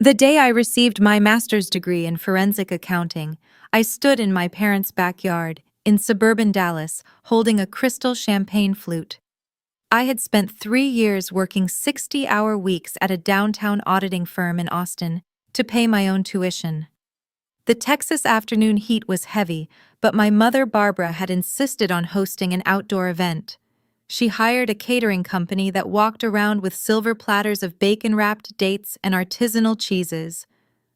The day I received my master's degree in forensic accounting, I stood in my parents' backyard in suburban Dallas holding a crystal champagne flute. I had spent 3 years working 60-hour weeks at a downtown auditing firm in Austin to pay my own tuition. The Texas afternoon heat was heavy, but my mother Barbara had insisted on hosting an outdoor event. She hired a catering company that walked around with silver platters of bacon-wrapped dates and artisanal cheeses.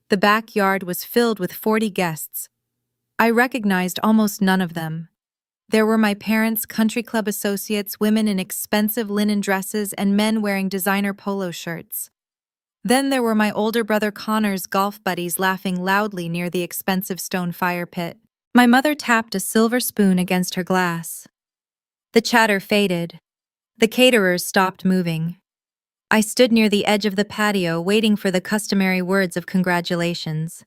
The backyard was filled with 40 guests. I recognized almost none of them. There were my parents' country club associates, women in expensive linen dresses, and men wearing designer polo shirts. Then there were my older brother Connor's golf buddies laughing loudly near the expensive stone fire pit. My mother tapped a silver spoon against her glass. The chatter faded. The caterers stopped moving. I stood near the edge of the patio waiting for the customary words of congratulations.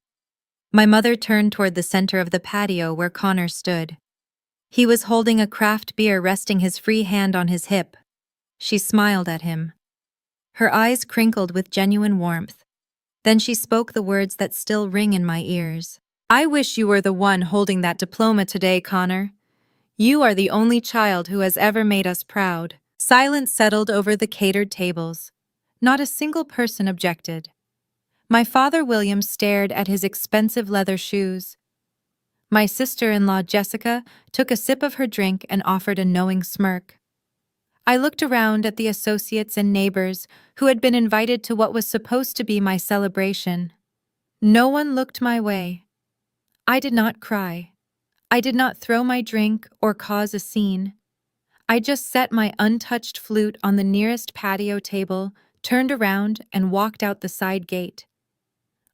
My mother turned toward the center of the patio where Connor stood. He was holding a craft beer, resting his free hand on his hip. She smiled at him. Her eyes crinkled with genuine warmth. Then she spoke the words that still ring in my ears. "I wish you were the one holding that diploma today, Connor. You are the only child who has ever made us proud." Silence settled over the catered tables. Not a single person objected. My father William stared at his expensive leather shoes. My sister-in-law Jessica took a sip of her drink and offered a knowing smirk. I looked around at the associates and neighbors who had been invited to what was supposed to be my celebration. No one looked my way. I did not cry. I did not throw my drink or cause a scene. I just set my untouched flute on the nearest patio table, turned around, and walked out the side gate.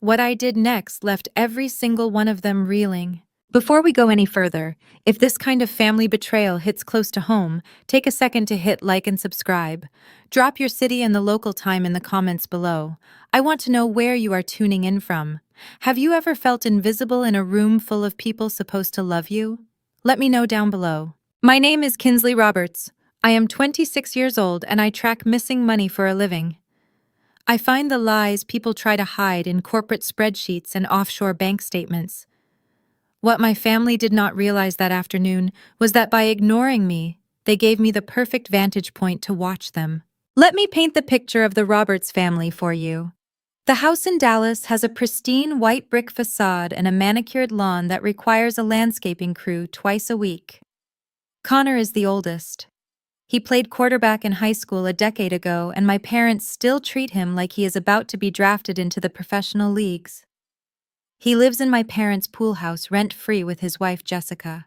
What I did next left every single one of them reeling. Before we go any further, if this kind of family betrayal hits close to home, take a second to hit like and subscribe. Drop your city and the local time in the comments below. I want to know where you are tuning in from. Have you ever felt invisible in a room full of people supposed to love you? Let me know down below. My name is Kinsley Roberts. I am 26 years old and I track missing money for a living. I find the lies people try to hide in corporate spreadsheets and offshore bank statements. What my family did not realize that afternoon was that by ignoring me, they gave me the perfect vantage point to watch them. Let me paint the picture of the Roberts family for you. The house in Dallas has a pristine white brick facade and a manicured lawn that requires a landscaping crew twice a week. Connor is the oldest. He played quarterback in high school a decade ago, and my parents still treat him like he is about to be drafted into the professional leagues. He lives in my parents' pool house rent-free with his wife Jessica.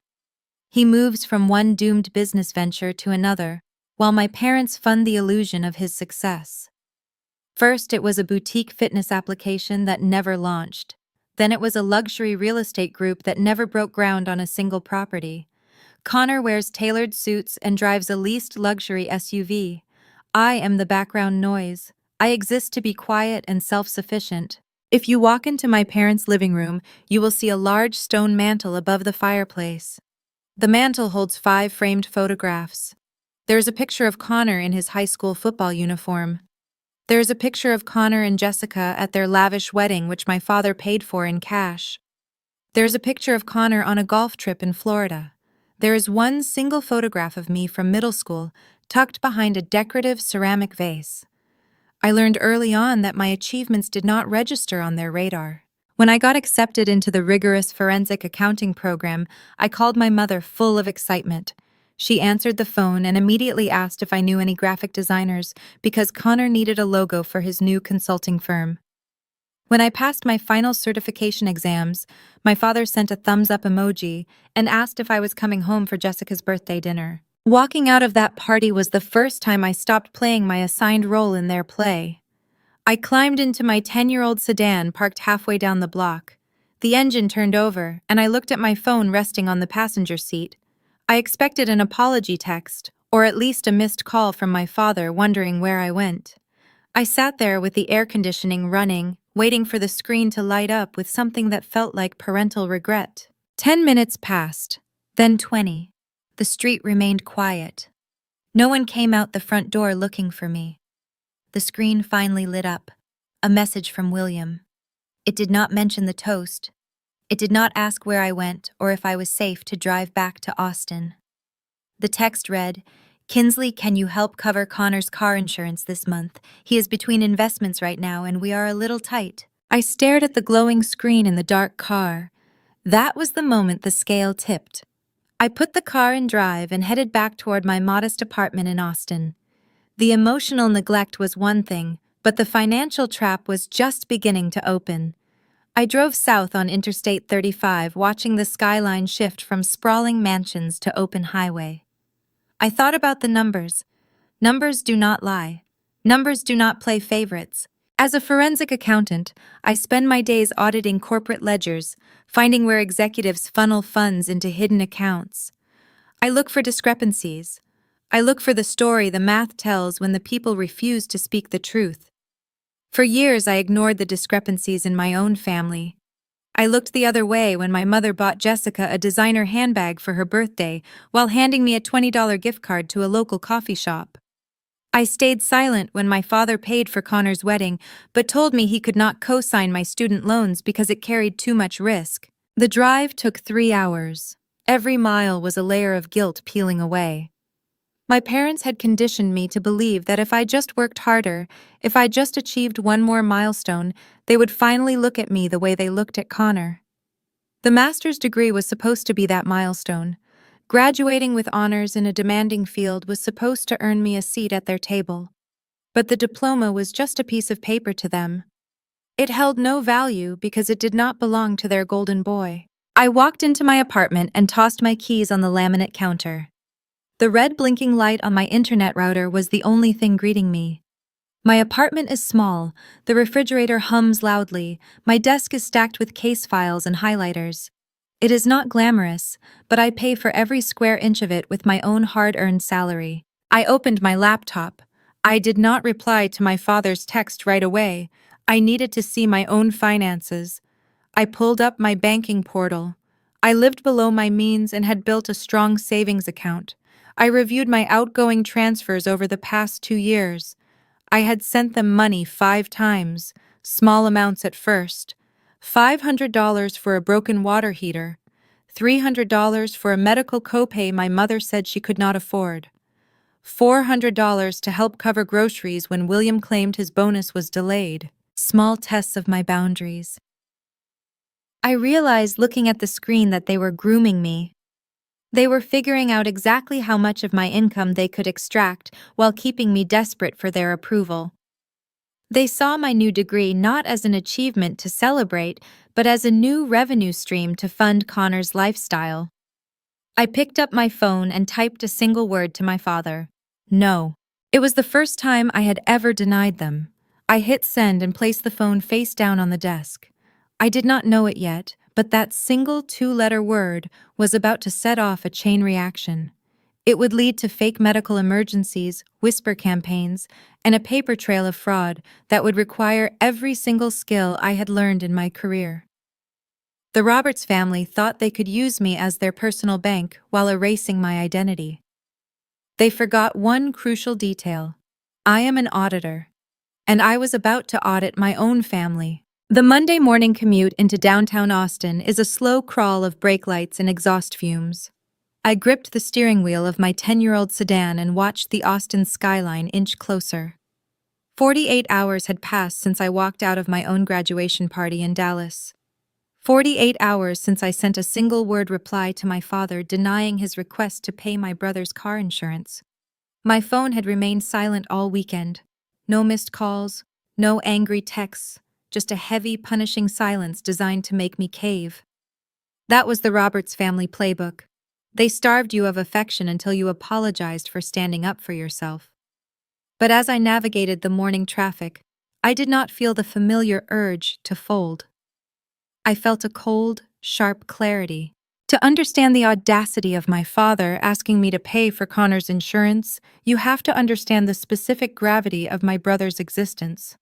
He moves from one doomed business venture to another, while my parents fund the illusion of his success. First, it was a boutique fitness application that never launched. Then it was a luxury real estate group that never broke ground on a single property. Connor wears tailored suits and drives a leased luxury SUV. I am the background noise. I exist to be quiet and self-sufficient. If you walk into my parents' living room, you will see a large stone mantel above the fireplace. The mantel holds 5 framed photographs. There is a picture of Connor in his high school football uniform. There is a picture of Connor and Jessica at their lavish wedding, which my father paid for in cash. There is a picture of Connor on a golf trip in Florida. There is one single photograph of me from middle school, tucked behind a decorative ceramic vase. I learned early on that my achievements did not register on their radar. When I got accepted into the rigorous forensic accounting program, I called my mother full of excitement. She answered the phone and immediately asked if I knew any graphic designers because Connor needed a logo for his new consulting firm. When I passed my final certification exams, my father sent a thumbs-up emoji and asked if I was coming home for Jessica's birthday dinner. Walking out of that party was the first time I stopped playing my assigned role in their play. I climbed into my 10-year-old sedan parked halfway down the block. The engine turned over, and I looked at my phone resting on the passenger seat. I expected an apology text, or at least a missed call from my father wondering where I went. I sat there with the air conditioning running, waiting for the screen to light up with something that felt like parental regret. 10 minutes passed, then 20. The street remained quiet. No one came out the front door looking for me. The screen finally lit up. A message from William. It did not mention the toast. It did not ask where I went or if I was safe to drive back to Austin. The text read, "Kinsley, can you help cover Connor's car insurance this month? He is between investments right now and we are a little tight." I stared at the glowing screen in the dark car. That was the moment the scale tipped. I put the car in drive and headed back toward my modest apartment in Austin. The emotional neglect was one thing, but the financial trap was just beginning to open. I drove south on Interstate 35, watching the skyline shift from sprawling mansions to open highway. I thought about the numbers. Numbers do not lie. Numbers do not play favorites. As a forensic accountant, I spend my days auditing corporate ledgers, finding where executives funnel funds into hidden accounts. I look for discrepancies. I look for the story the math tells when the people refuse to speak the truth. For years, I ignored the discrepancies in my own family. I looked the other way when my mother bought Jessica a designer handbag for her birthday while handing me a $20 gift card to a local coffee shop. I stayed silent when my father paid for Connor's wedding, but told me he could not co-sign my student loans because it carried too much risk. The drive took 3 hours. Every mile was a layer of guilt peeling away. My parents had conditioned me to believe that if I just worked harder, if I just achieved one more milestone, they would finally look at me the way they looked at Connor. The master's degree was supposed to be that milestone. Graduating with honors in a demanding field was supposed to earn me a seat at their table. But the diploma was just a piece of paper to them. It held no value because it did not belong to their golden boy. I walked into my apartment and tossed my keys on the laminate counter. The red blinking light on my internet router was the only thing greeting me. My apartment is small, the refrigerator hums loudly, my desk is stacked with case files and highlighters. It is not glamorous, but I pay for every square inch of it with my own hard-earned salary. I opened my laptop. I did not reply to my father's text right away. I needed to see my own finances. I pulled up my banking portal. I lived below my means and had built a strong savings account. I reviewed my outgoing transfers over the past 2 years. I had sent them money 5 times, small amounts at first. $500 for a broken water heater, $300 for a medical copay my mother said she could not afford, $400 to help cover groceries when William claimed his bonus was delayed. Small tests of my boundaries. I realized looking at the screen that they were grooming me. They were figuring out exactly how much of my income they could extract while keeping me desperate for their approval. They saw my new degree not as an achievement to celebrate, but as a new revenue stream to fund Connor's lifestyle. I picked up my phone and typed a single word to my father. No. It was the first time I had ever denied them. I hit send and placed the phone face down on the desk. I did not know it yet, but that single 2-letter word was about to set off a chain reaction. It would lead to fake medical emergencies, whisper campaigns, and a paper trail of fraud that would require every single skill I had learned in my career. The Roberts family thought they could use me as their personal bank while erasing my identity. They forgot one crucial detail. I am an auditor, and I was about to audit my own family. The Monday morning commute into downtown Austin is a slow crawl of brake lights and exhaust fumes. I gripped the steering wheel of my 10-year-old sedan and watched the Austin skyline inch closer. 48 hours had passed since I walked out of my own graduation party in Dallas. 48 hours since I sent a single-word reply to my father denying his request to pay my brother's car insurance. My phone had remained silent all weekend. No missed calls, no angry texts, just a heavy, punishing silence designed to make me cave. That was the Roberts family playbook. They starved you of affection until you apologized for standing up for yourself. But as I navigated the morning traffic, I did not feel the familiar urge to fold. I felt a cold, sharp clarity. To understand the audacity of my father asking me to pay for Connor's insurance, you have to understand the specific gravity of my brother's existence.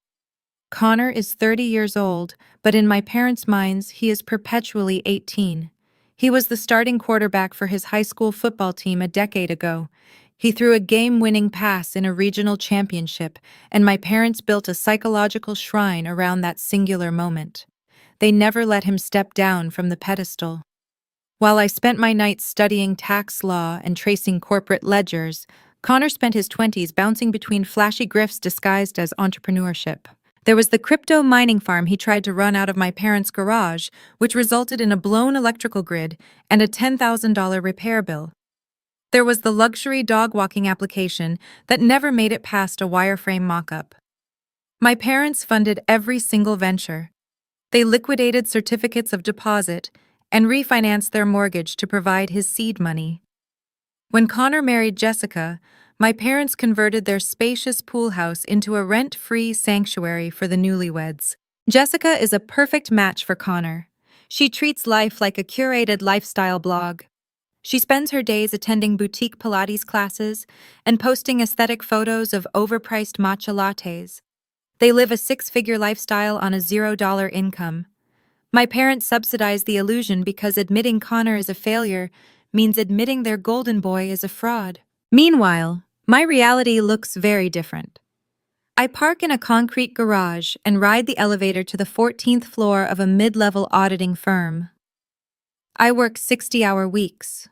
Connor is 30 years old, but in my parents' minds, he is perpetually 18. He was the starting quarterback for his high school football team a decade ago. He threw a game-winning pass in a regional championship, and my parents built a psychological shrine around that singular moment. They never let him step down from the pedestal. While I spent my nights studying tax law and tracing corporate ledgers, Connor spent his 20s bouncing between flashy grifts disguised as entrepreneurship. There was the crypto mining farm he tried to run out of my parents' garage, which resulted in a blown electrical grid and a $10,000 repair bill. There was the luxury dog walking application that never made it past a wireframe mock-up. My parents funded every single venture. They liquidated certificates of deposit and refinanced their mortgage to provide his seed money. When Connor married Jessica, my parents converted their spacious pool house into a rent-free sanctuary for the newlyweds. Jessica is a perfect match for Connor. She treats life like a curated lifestyle blog. She spends her days attending boutique Pilates classes and posting aesthetic photos of overpriced matcha lattes. They live a six-figure lifestyle on a $0 income. My parents subsidize the illusion because admitting Connor is a failure means admitting their golden boy is a fraud. Meanwhile, my reality looks very different. I park in a concrete garage and ride the elevator to the 14th floor of a mid-level auditing firm. I work 60-hour weeks.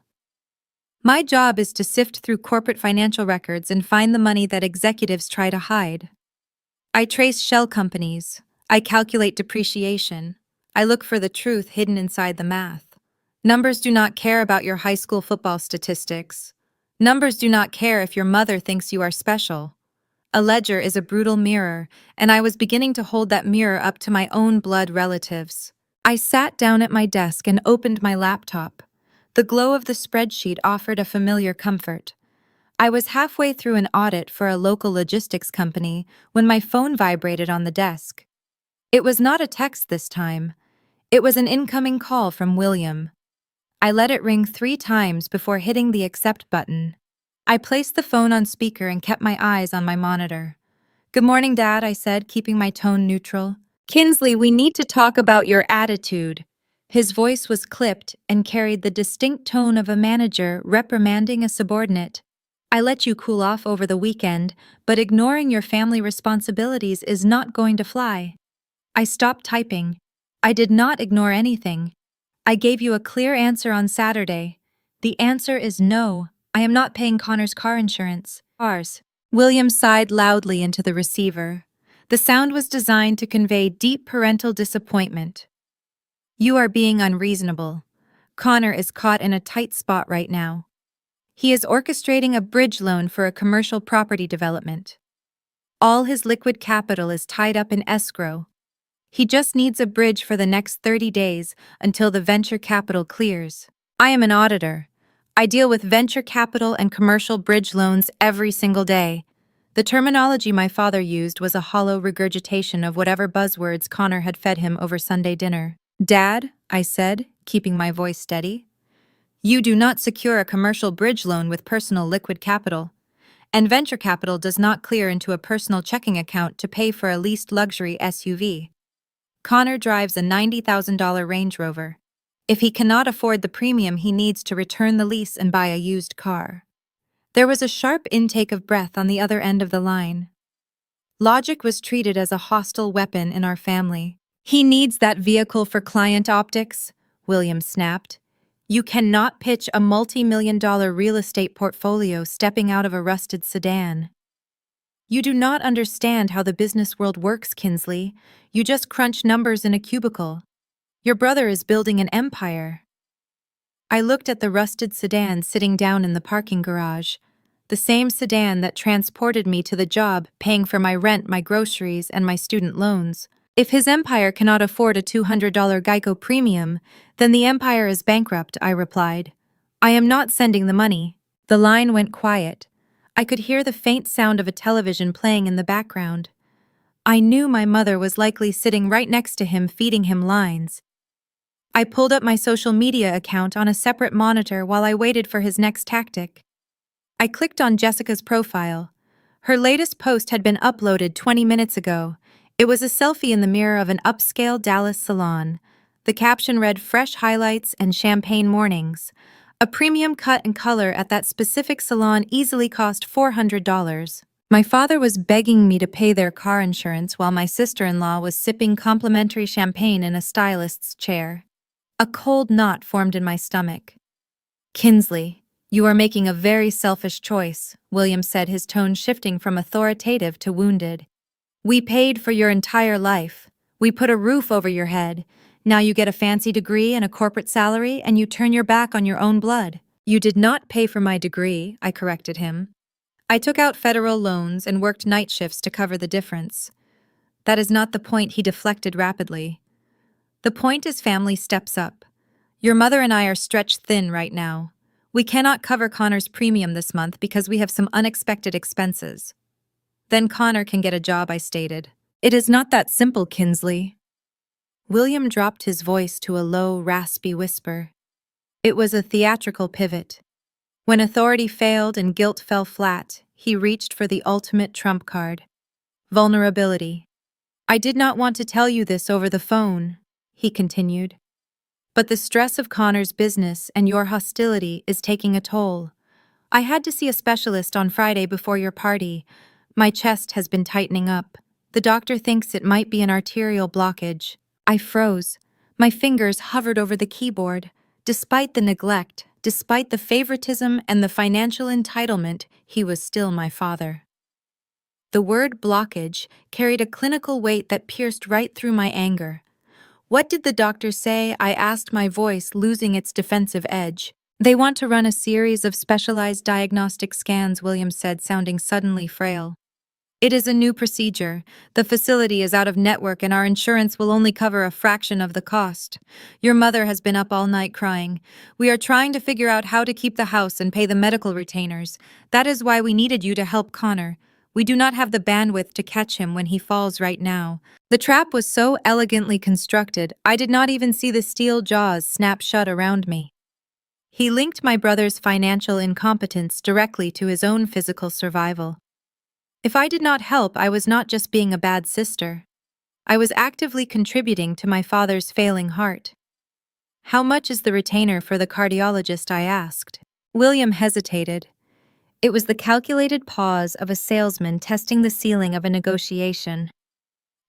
My job is to sift through corporate financial records and find the money that executives try to hide. I trace shell companies. I calculate depreciation. I look for the truth hidden inside the math. Numbers do not care about your high school football statistics. Numbers do not care if your mother thinks you are special. A ledger is a brutal mirror, and I was beginning to hold that mirror up to my own blood relatives. I sat down at my desk and opened my laptop. The glow of the spreadsheet offered a familiar comfort. I was halfway through an audit for a local logistics company when my phone vibrated on the desk. It was not a text this time. It was an incoming call from William. I let it ring 3 times before hitting the accept button. I placed the phone on speaker and kept my eyes on my monitor. "Good morning, Dad," I said, keeping my tone neutral. "Kinsley, we need to talk about your attitude." His voice was clipped and carried the distinct tone of a manager reprimanding a subordinate. "I let you cool off over the weekend, but ignoring your family responsibilities is not going to fly." I stopped typing. I did not ignore anything. I gave you a clear answer on Saturday. The answer is no. I am not paying Connor's car insurance. Ours. William sighed loudly into the receiver. The sound was designed to convey deep parental disappointment. "You are being unreasonable. Connor is caught in a tight spot right now. He is orchestrating a bridge loan for a commercial property development. All his liquid capital is tied up in escrow. He just needs a bridge for the next 30 days until the venture capital clears. I am an auditor. I deal with venture capital and commercial bridge loans every single day." The terminology my father used was a hollow regurgitation of whatever buzzwords Connor had fed him over Sunday dinner. "Dad," I said, keeping my voice steady, "you do not secure a commercial bridge loan with personal liquid capital, and venture capital does not clear into a personal checking account to pay for a leased luxury SUV. Connor drives a $90,000 Range Rover. If he cannot afford the premium, he needs to return the lease and buy a used car." There was a sharp intake of breath on the other end of the line. Logic was treated as a hostile weapon in our family. "He needs that vehicle for client optics," William snapped. "You cannot pitch a multi-million-dollar real estate portfolio stepping out of a rusted sedan." "You do not understand how the business world works, Kinsley. You just crunch numbers in a cubicle. Your brother is building an empire." I looked at the rusted sedan sitting down in the parking garage, the same sedan that transported me to the job, paying for my rent, my groceries, and my student loans. If his empire cannot afford a $200 Geico premium, then the empire is bankrupt, I replied. "I am not sending the money." The line went quiet. I could hear the faint sound of a television playing in the background. I knew my mother was likely sitting right next to him, feeding him lines. I pulled up my social media account on a separate monitor while I waited for his next tactic. I clicked on Jessica's profile. Her latest post had been uploaded 20 minutes ago. It was a selfie in the mirror of an upscale Dallas salon. The caption read, "Fresh highlights and champagne mornings." A premium cut and color at that specific salon easily cost $400. My father was begging me to pay their car insurance while my sister-in-law was sipping complimentary champagne in a stylist's chair. A cold knot formed in my stomach. Kinsley, you are making a very selfish choice, William said, his tone shifting from authoritative to wounded. We paid for your entire life. We put a roof over your head. Now you get a fancy degree and a corporate salary, and you turn your back on your own blood. You did not pay for my degree, I corrected him. I took out federal loans and worked night shifts to cover the difference. That is not the point, he deflected rapidly. The point is family steps up. Your mother and I are stretched thin right now. We cannot cover Connor's premium this month because we have some unexpected expenses. Then Connor can get a job, I stated. It is not that simple, Kinsley. William dropped his voice to a low, raspy whisper. It was a theatrical pivot. When authority failed and guilt fell flat, he reached for the ultimate trump card. Vulnerability. I did not want to tell you this over the phone, he continued. But the stress of Connor's business and your hostility is taking a toll. I had to see a specialist on Friday before your party. My chest has been tightening up. The doctor thinks it might be an arterial blockage. I froze. My fingers hovered over the keyboard. Despite the neglect, despite the favoritism and the financial entitlement, he was still my father. The word blockage carried a clinical weight that pierced right through my anger. What did the doctor say? I asked, my voice losing its defensive edge. They want to run a series of specialized diagnostic scans, William said, sounding suddenly frail. It is a new procedure. The facility is out of network and our insurance will only cover a fraction of the cost. Your mother has been up all night crying. We are trying to figure out how to keep the house and pay the medical retainers. That is why we needed you to help Connor. We do not have the bandwidth to catch him when he falls right now. The trap was so elegantly constructed, I did not even see the steel jaws snap shut around me. He linked my brother's financial incompetence directly to his own physical survival. If I did not help, I was not just being a bad sister. I was actively contributing to my father's failing heart. How much is the retainer for the cardiologist? I asked. William hesitated. It was the calculated pause of a salesman testing the ceiling of a negotiation.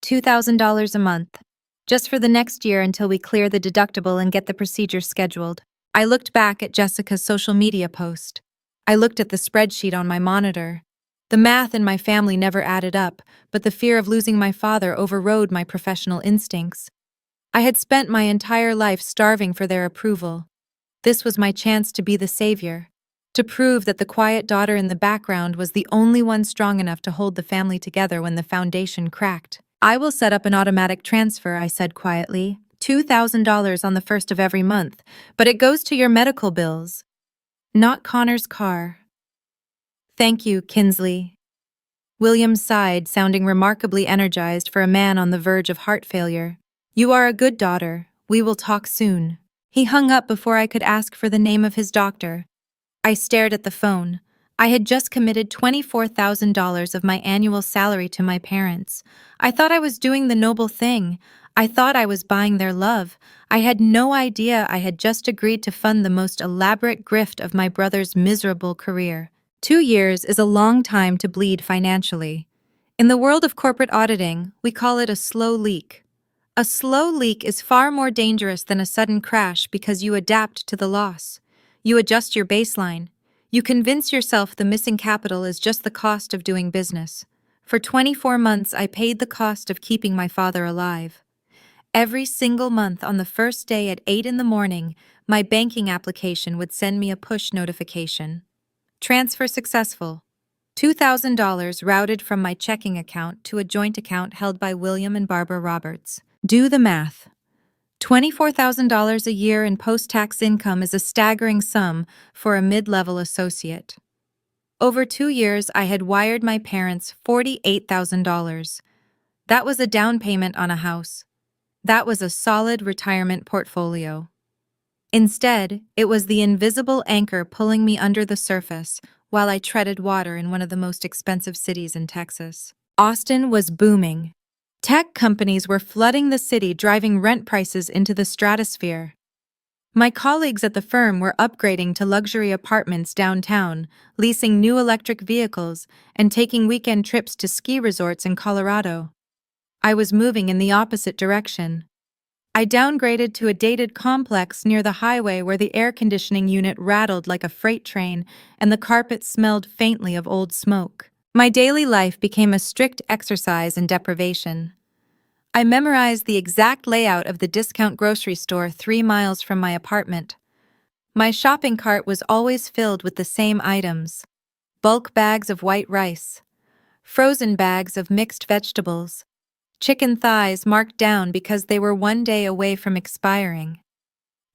$2,000 a month. Just for the next year until we clear the deductible and get the procedure scheduled. I looked back at Jessica's social media post. I looked at the spreadsheet on my monitor. The math in my family never added up, but the fear of losing my father overrode my professional instincts. I had spent my entire life starving for their approval. This was my chance to be the savior, to prove that the quiet daughter in the background was the only one strong enough to hold the family together when the foundation cracked. I will set up an automatic transfer, I said quietly. $2,000 on the first of every month, but it goes to your medical bills, not Connor's car. Thank you, Kinsley. William sighed, sounding remarkably energized for a man on the verge of heart failure. You are a good daughter. We will talk soon. He hung up before I could ask for the name of his doctor. I stared at the phone. I had just committed $24,000 of my annual salary to my parents. I thought I was doing the noble thing. I thought I was buying their love. I had no idea I had just agreed to fund the most elaborate grift of my brother's miserable career. 2 years is a long time to bleed financially. In the world of corporate auditing, we call it a slow leak. A slow leak is far more dangerous than a sudden crash because you adapt to the loss. You adjust your baseline. You convince yourself the missing capital is just the cost of doing business. For 24 months, I paid the cost of keeping my father alive. Every single month on the first day at 8 in the morning, my banking application would send me a push notification. Transfer successful. $2,000 routed from my checking account to a joint account held by William and Barbara Roberts. Do the math. $24,000 a year in post-tax income is a staggering sum for a mid-level associate. Over 2 years, I had wired my parents $48,000. That was a down payment on a house. That was a solid retirement portfolio. Instead, it was the invisible anchor pulling me under the surface while I treaded water in one of the most expensive cities in Texas. Austin was booming. Tech companies were flooding the city, driving rent prices into the stratosphere. My colleagues at the firm were upgrading to luxury apartments downtown, leasing new electric vehicles, and taking weekend trips to ski resorts in Colorado. I was moving in the opposite direction. I downgraded to a dated complex near the highway where the air conditioning unit rattled like a freight train and the carpet smelled faintly of old smoke. My daily life became a strict exercise in deprivation. I memorized the exact layout of the discount grocery store 3 miles from my apartment. My shopping cart was always filled with the same items: bulk bags of white rice, frozen bags of mixed vegetables, chicken thighs marked down because they were 1 day away from expiring.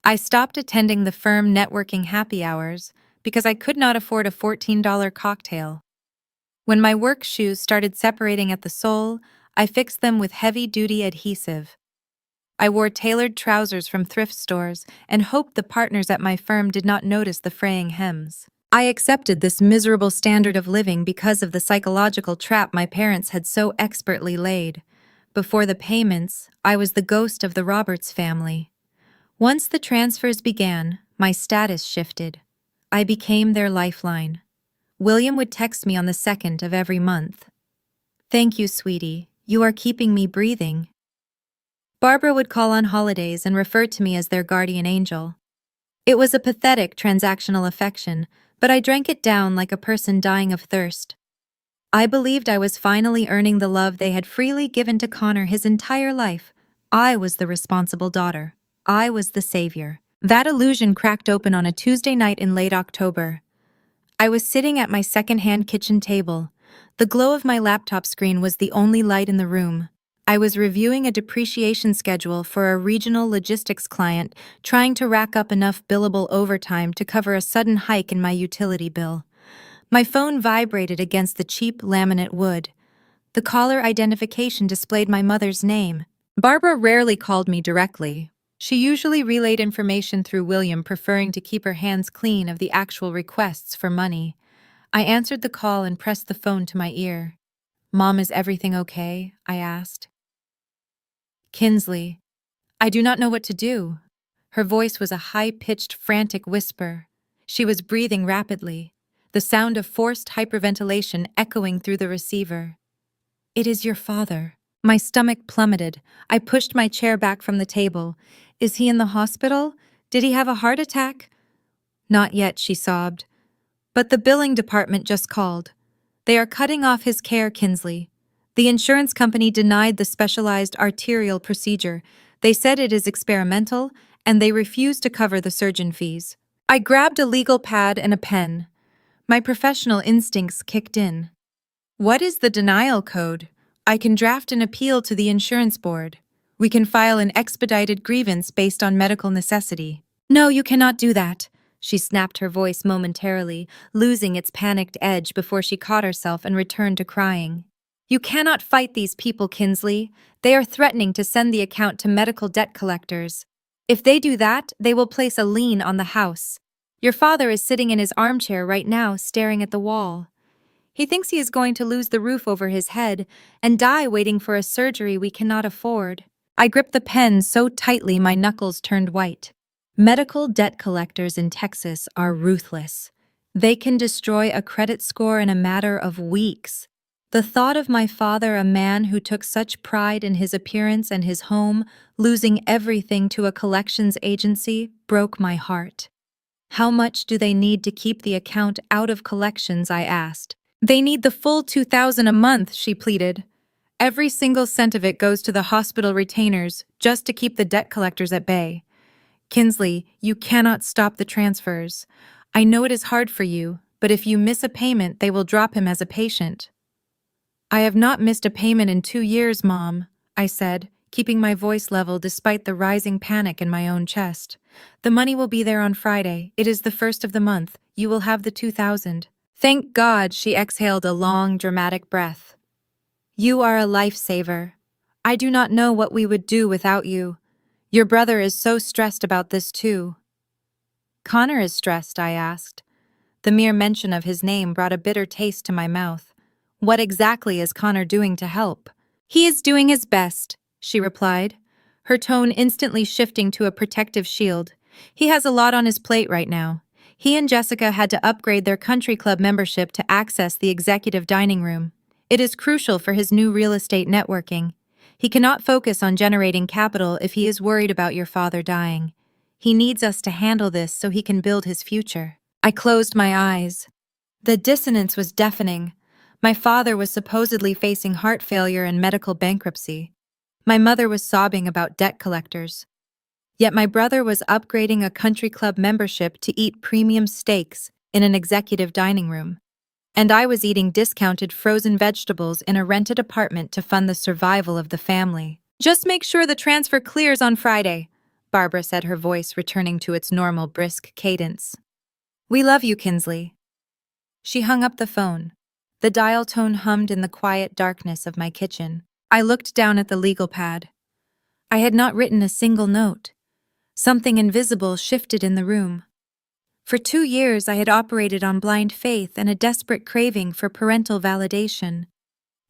I stopped attending the firm networking happy hours because I could not afford a $14 cocktail. When my work shoes started separating at the sole, I fixed them with heavy-duty adhesive. I wore tailored trousers from thrift stores and hoped the partners at my firm did not notice the fraying hems. I accepted this miserable standard of living because of the psychological trap my parents had so expertly laid. Before the payments, I was the ghost of the Roberts family. Once the transfers began, my status shifted. I became their lifeline. William would text me on the 2nd of every month. "Thank you, sweetie. You are keeping me breathing." Barbara would call on holidays and refer to me as their guardian angel. It was a pathetic transactional affection, but I drank it down like a person dying of thirst. I believed I was finally earning the love they had freely given to Connor his entire life. I was the responsible daughter. I was the savior. That illusion cracked open on a Tuesday night in late October. I was sitting at my second-hand kitchen table. The glow of my laptop screen was the only light in the room. I was reviewing a depreciation schedule for a regional logistics client, trying to rack up enough billable overtime to cover a sudden hike in my utility bill. My phone vibrated against the cheap laminate wood. The caller identification displayed my mother's name. Barbara rarely called me directly. She usually relayed information through William, preferring to keep her hands clean of the actual requests for money. I answered the call and pressed the phone to my ear. "Mom, is everything okay?" I asked. "Kinsley, I do not know what to do." Her voice was a high-pitched, frantic whisper. She was breathing rapidly, the sound of forced hyperventilation echoing through the receiver. "It is your father." My stomach plummeted. I pushed my chair back from the table. "Is he in the hospital? Did he have a heart attack?" "Not yet," she sobbed. "But the billing department just called. They are cutting off his care, Kinsley. The insurance company denied the specialized arterial procedure. They said it is experimental, and they refuse to cover the surgeon fees." I grabbed a legal pad and a pen. My professional instincts kicked in. "What is the denial code? I can draft an appeal to the insurance board. We can file an expedited grievance based on medical necessity." "No, you cannot do that." She snapped, her voice momentarily, losing its panicked edge before she caught herself and returned to crying. "You cannot fight these people, Kinsley. They are threatening to send the account to medical debt collectors. If they do that, they will place a lien on the house. Your father is sitting in his armchair right now, staring at the wall. He thinks he is going to lose the roof over his head and die waiting for a surgery we cannot afford." I gripped the pen so tightly my knuckles turned white. Medical debt collectors in Texas are ruthless. They can destroy a credit score in a matter of weeks. The thought of my father, a man who took such pride in his appearance and his home, losing everything to a collections agency, broke my heart. "How much do they need to keep the account out of collections?" I asked. "They need the full $2,000 a month," she pleaded. "Every single cent of it goes to the hospital retainers, just to keep the debt collectors at bay. Kinsley, you cannot stop the transfers. I know it is hard for you, but if you miss a payment, they will drop him as a patient." "I have not missed a payment in 2 years, Mom," I said, keeping my voice level despite the rising panic in my own chest. "The money will be there on Friday. It is the 1st of the month. You will have the 2,000. "Thank God," she exhaled a long, dramatic breath. "You are a lifesaver. I do not know what we would do without you. Your brother is so stressed about this too." "Connor is stressed?" I asked. The mere mention of his name brought a bitter taste to my mouth. "What exactly is Connor doing to help?" "He is doing his best," she replied, her tone instantly shifting to a protective shield. He has a lot on his plate right now. He and Jessica had to upgrade their country club membership to access the executive dining room. It is crucial for his new real estate networking. He cannot focus on generating capital if he is worried about your father dying. He needs us to handle this so he can build his future. I closed my eyes. The dissonance was deafening. My father was supposedly facing heart failure and medical bankruptcy. My mother was sobbing about debt collectors. Yet my brother was upgrading a country club membership to eat premium steaks in an executive dining room. And I was eating discounted frozen vegetables in a rented apartment to fund the survival of the family. Just make sure the transfer clears on Friday, Barbara said, her voice returning to its normal brisk cadence. We love you, Kinsley. She hung up the phone. The dial tone hummed in the quiet darkness of my kitchen. I looked down at the legal pad. I had not written a single note. Something invisible shifted in the room. For 2 years, I had operated on blind faith and a desperate craving for parental validation.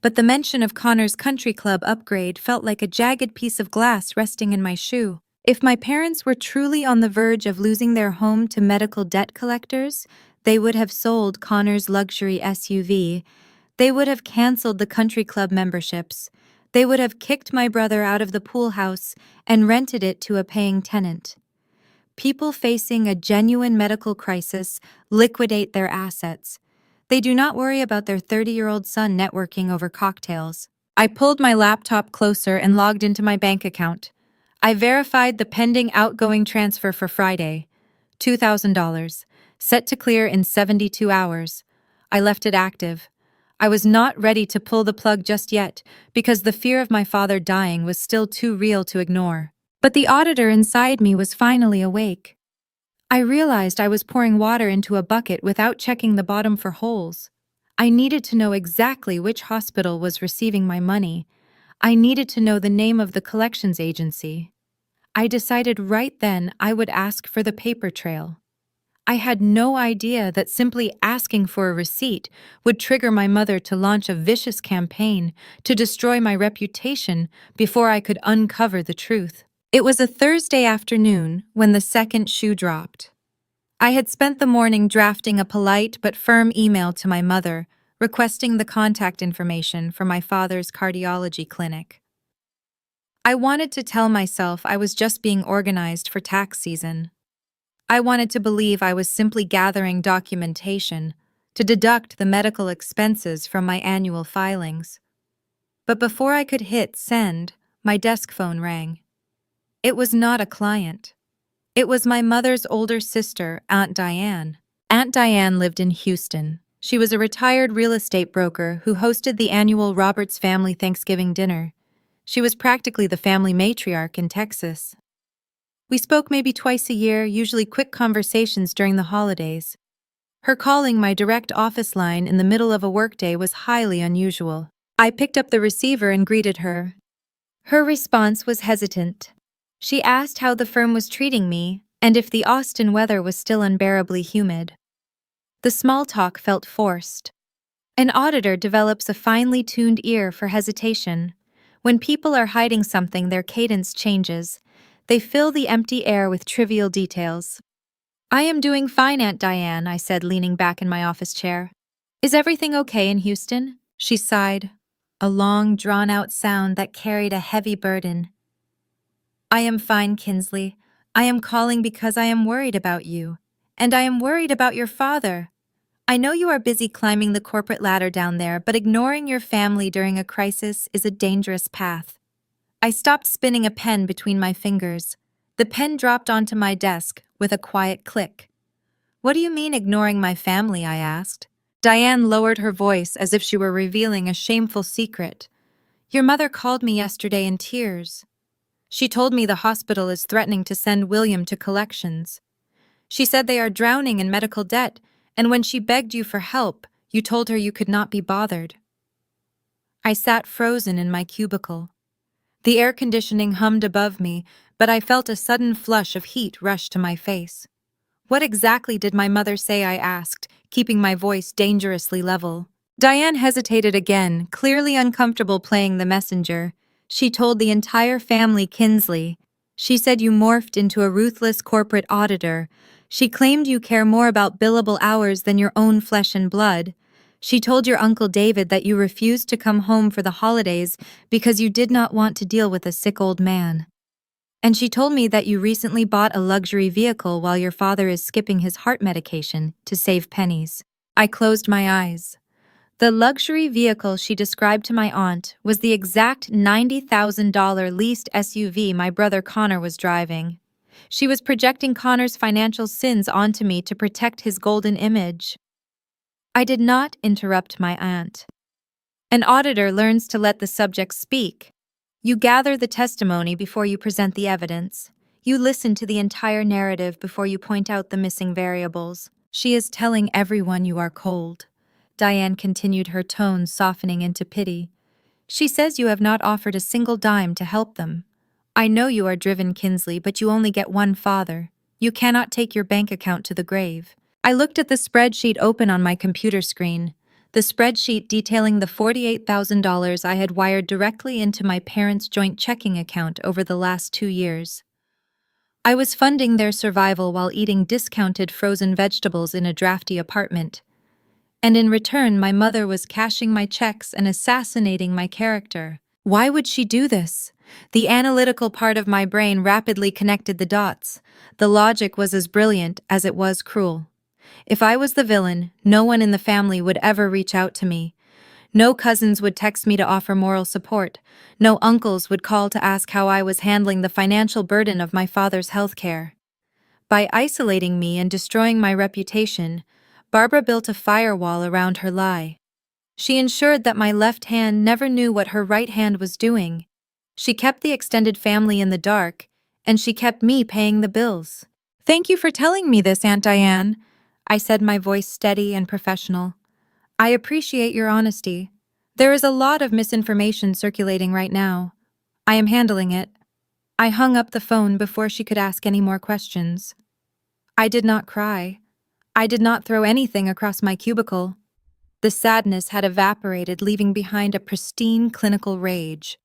But the mention of Connor's country club upgrade felt like a jagged piece of glass resting in my shoe. If my parents were truly on the verge of losing their home to medical debt collectors, they would have sold Connor's luxury SUV. They would have canceled the country club memberships. They would have kicked my brother out of the pool house and rented it to a paying tenant. People facing a genuine medical crisis liquidate their assets. They do not worry about their 30-year-old son networking over cocktails. I pulled my laptop closer and logged into my bank account. I verified the pending outgoing transfer for Friday, $2,000, set to clear in 72 hours. I left it active. I was not ready to pull the plug just yet, because the fear of my father dying was still too real to ignore. But the auditor inside me was finally awake. I realized I was pouring water into a bucket without checking the bottom for holes. I needed to know exactly which hospital was receiving my money. I needed to know the name of the collections agency. I decided right then I would ask for the paper trail. I had no idea that simply asking for a receipt would trigger my mother to launch a vicious campaign to destroy my reputation before I could uncover the truth. It was a Thursday afternoon when the second shoe dropped. I had spent the morning drafting a polite but firm email to my mother, requesting the contact information for my father's cardiology clinic. I wanted to tell myself I was just being organized for tax season. I wanted to believe I was simply gathering documentation to deduct the medical expenses from my annual filings. But before I could hit send, my desk phone rang. It was not a client. It was my mother's older sister, Aunt Diane. Aunt Diane lived in Houston. She was a retired real estate broker who hosted the annual Roberts family Thanksgiving dinner. She was practically the family matriarch in Texas. We spoke maybe twice a year, usually quick conversations during the holidays. Her calling my direct office line in the middle of a workday was highly unusual. I picked up the receiver and greeted her. Her response was hesitant. She asked how the firm was treating me and if the Austin weather was still unbearably humid. The small talk felt forced. An auditor develops a finely tuned ear for hesitation. When people are hiding something, their cadence changes. They fill the empty air with trivial details. I am doing fine, Aunt Diane, I said, leaning back in my office chair. Is everything okay in Houston? She sighed, a long, drawn-out sound that carried a heavy burden. I am fine, Kinsley. I am calling because I am worried about you. And I am worried about your father. I know you are busy climbing the corporate ladder down there, but ignoring your family during a crisis is a dangerous path. I stopped spinning a pen between my fingers. The pen dropped onto my desk with a quiet click. What do you mean ignoring my family? I asked. Diane lowered her voice as if she were revealing a shameful secret. Your mother called me yesterday in tears. She told me the hospital is threatening to send William to collections. She said they are drowning in medical debt, and when she begged you for help, you told her you could not be bothered. I sat frozen in my cubicle. The air conditioning hummed above me, but I felt a sudden flush of heat rush to my face. What exactly did my mother say? I asked, keeping my voice dangerously level. Diane hesitated again, clearly uncomfortable playing the messenger. She told the entire family, Kinsley. She said you morphed into a ruthless corporate auditor. She claimed you care more about billable hours than your own flesh and blood. She told your Uncle David that you refused to come home for the holidays because you did not want to deal with a sick old man. And she told me that you recently bought a luxury vehicle while your father is skipping his heart medication to save pennies. I closed my eyes. The luxury vehicle she described to my aunt was the exact $90,000 leased SUV my brother Connor was driving. She was projecting Connor's financial sins onto me to protect his golden image. I did not interrupt my aunt. An auditor learns to let the subject speak. You gather the testimony before you present the evidence. You listen to the entire narrative before you point out the missing variables. She is telling everyone you are cold. Diane continued, her tone softening into pity. She says you have not offered a single dime to help them. I know you are driven, Kinsley, but you only get one father. You cannot take your bank account to the grave. I looked at the spreadsheet open on my computer screen. The spreadsheet detailing the $48,000 I had wired directly into my parents' joint checking account over the last 2 years. I was funding their survival while eating discounted frozen vegetables in a drafty apartment. And in return, my mother was cashing my checks and assassinating my character. Why would she do this? The analytical part of my brain rapidly connected the dots. The logic was as brilliant as it was cruel. If I was the villain, no one in the family would ever reach out to me. No cousins would text me to offer moral support. No uncles would call to ask how I was handling the financial burden of my father's health care. By isolating me and destroying my reputation, Barbara built a firewall around her lie. She ensured that my left hand never knew what her right hand was doing. She kept the extended family in the dark, and she kept me paying the bills. "Thank you for telling me this, Aunt Diane," I said, my voice steady and professional. "I appreciate your honesty. There is a lot of misinformation circulating right now. I am handling it." I hung up the phone before she could ask any more questions. I did not cry. I did not throw anything across my cubicle. The sadness had evaporated, leaving behind a pristine clinical rage.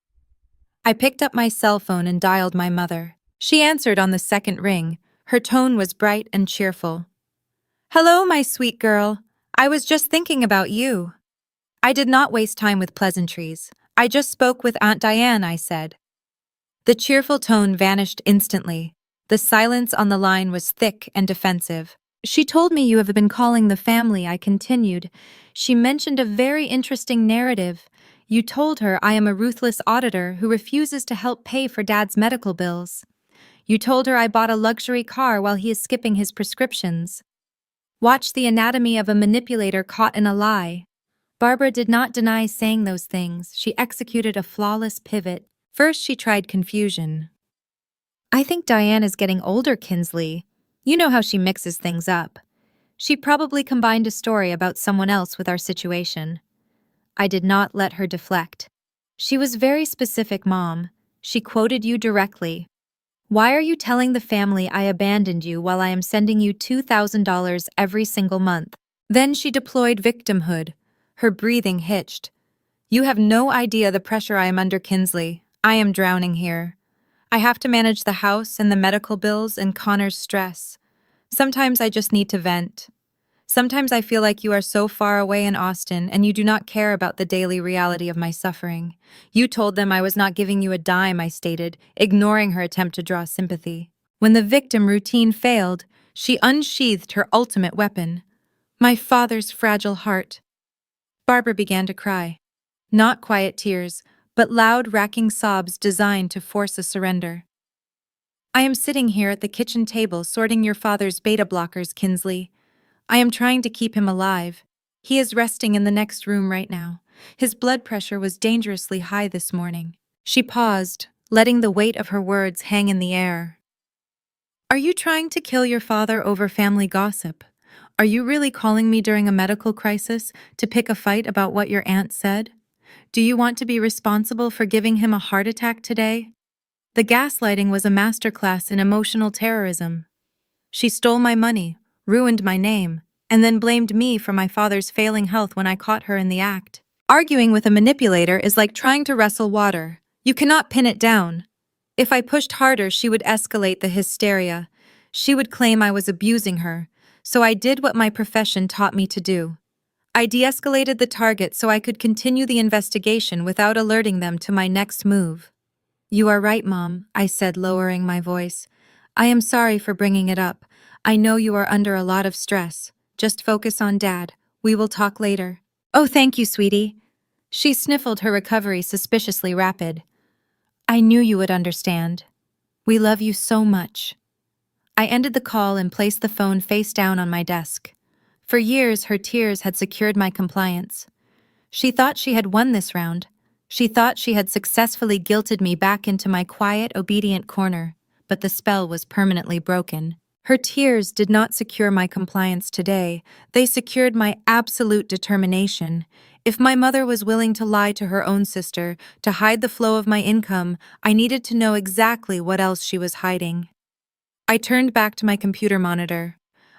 I picked up my cell phone and dialed my mother. She answered on the second ring. Her tone was bright and cheerful. "Hello, my sweet girl. I was just thinking about you." I did not waste time with pleasantries. "I just spoke with Aunt Diane," I said. The cheerful tone vanished instantly. The silence on the line was thick and defensive. "She told me you have been calling the family," I continued. "She mentioned a very interesting narrative. You told her I am a ruthless auditor who refuses to help pay for Dad's medical bills. You told her I bought a luxury car while he is skipping his prescriptions. Watch the anatomy of a manipulator caught in a lie." Barbara did not deny saying those things. She executed a flawless pivot. First, she tried confusion. "I think Diane is getting older, Kinsley. You know how she mixes things up. She probably combined a story about someone else with our situation." I did not let her deflect. "She was very specific, Mom. She quoted you directly. Why are you telling the family I abandoned you while I am sending you $2,000 every single month?" Then she deployed victimhood. Her breathing hitched. "You have no idea the pressure I am under, Kinsley. I am drowning here. I have to manage the house and the medical bills and Connor's stress. Sometimes I just need to vent. Sometimes I feel like you are so far away in Austin and you do not care about the daily reality of my suffering. You told them I was not giving you a dime," I stated, ignoring her attempt to draw sympathy. When the victim routine failed, she unsheathed her ultimate weapon, my father's fragile heart. Barbara began to cry. Not quiet tears, but loud, racking sobs designed to force a surrender. "I am sitting here at the kitchen table sorting your father's beta blockers, Kinsley. I am trying to keep him alive. He is resting in the next room right now. His blood pressure was dangerously high this morning." She paused, letting the weight of her words hang in the air. "Are you trying to kill your father over family gossip? Are you really calling me during a medical crisis to pick a fight about what your aunt said? Do you want to be responsible for giving him a heart attack today?" The gaslighting was a masterclass in emotional terrorism. She stole my money, ruined my name, and then blamed me for my father's failing health when I caught her in the act. Arguing with a manipulator is like trying to wrestle water. You cannot pin it down. If I pushed harder, she would escalate the hysteria. She would claim I was abusing her, so I did what my profession taught me to do. I de-escalated the target so I could continue the investigation without alerting them to my next move. "You are right, Mom," I said, lowering my voice. "I am sorry for bringing it up. I know you are under a lot of stress. Just focus on Dad. We will talk later." "Oh, thank you, sweetie." She sniffled, her recovery suspiciously rapid. "I knew you would understand. We love you so much." I ended the call and placed the phone face down on my desk. For years, her tears had secured my compliance. She thought she had won this round. She thought she had successfully guilted me back into my quiet, obedient corner, but the spell was permanently broken. Her tears did not secure my compliance today. They secured my absolute determination. If my mother was willing to lie to her own sister, to hide the flow of my income, I needed to know exactly what else she was hiding. I turned back to my computer monitor.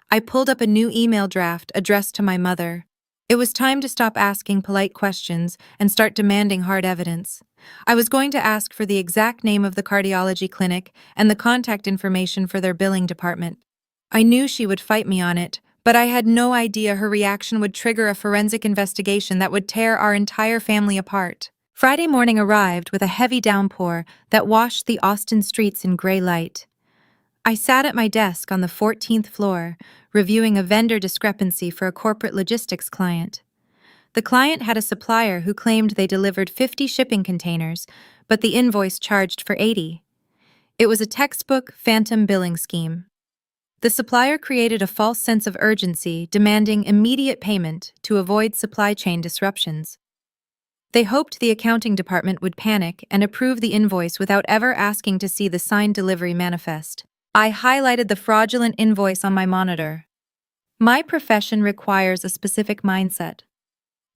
I pulled up a new email draft addressed to my mother. It was time to stop asking polite questions and start demanding hard evidence. I was going to ask for the exact name of the cardiology clinic and the contact information for their billing department. I knew she would fight me on it, but I had no idea her reaction would trigger a forensic investigation that would tear our entire family apart. Friday morning arrived with a heavy downpour that washed the Austin streets in gray light. I sat at my desk on the 14th floor, reviewing a vendor discrepancy for a corporate logistics client. The client had a supplier who claimed they delivered 50 shipping containers, but the invoice charged for 80. It was a textbook phantom billing scheme. The supplier created a false sense of urgency, demanding immediate payment to avoid supply chain disruptions. They hoped the accounting department would panic and approve the invoice without ever asking to see the signed delivery manifest. I highlighted the fraudulent invoice on my monitor. My profession requires a specific mindset.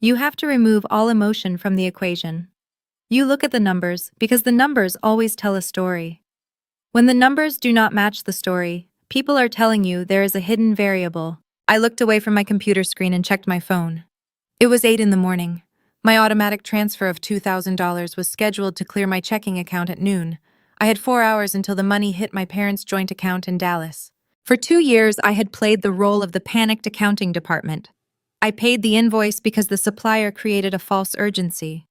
You have to remove all emotion from the equation. You look at the numbers because the numbers always tell a story. When the numbers do not match the story, people are telling you there is a hidden variable. I looked away from my computer screen and checked my phone. It was 8 in the morning. My automatic transfer of $2,000 was scheduled to clear my checking account at noon. I had 4 hours until the money hit my parents' joint account in Dallas. For 2 years, I had played the role of the panicked accounting department. I paid the invoice because the supplier created a false urgency.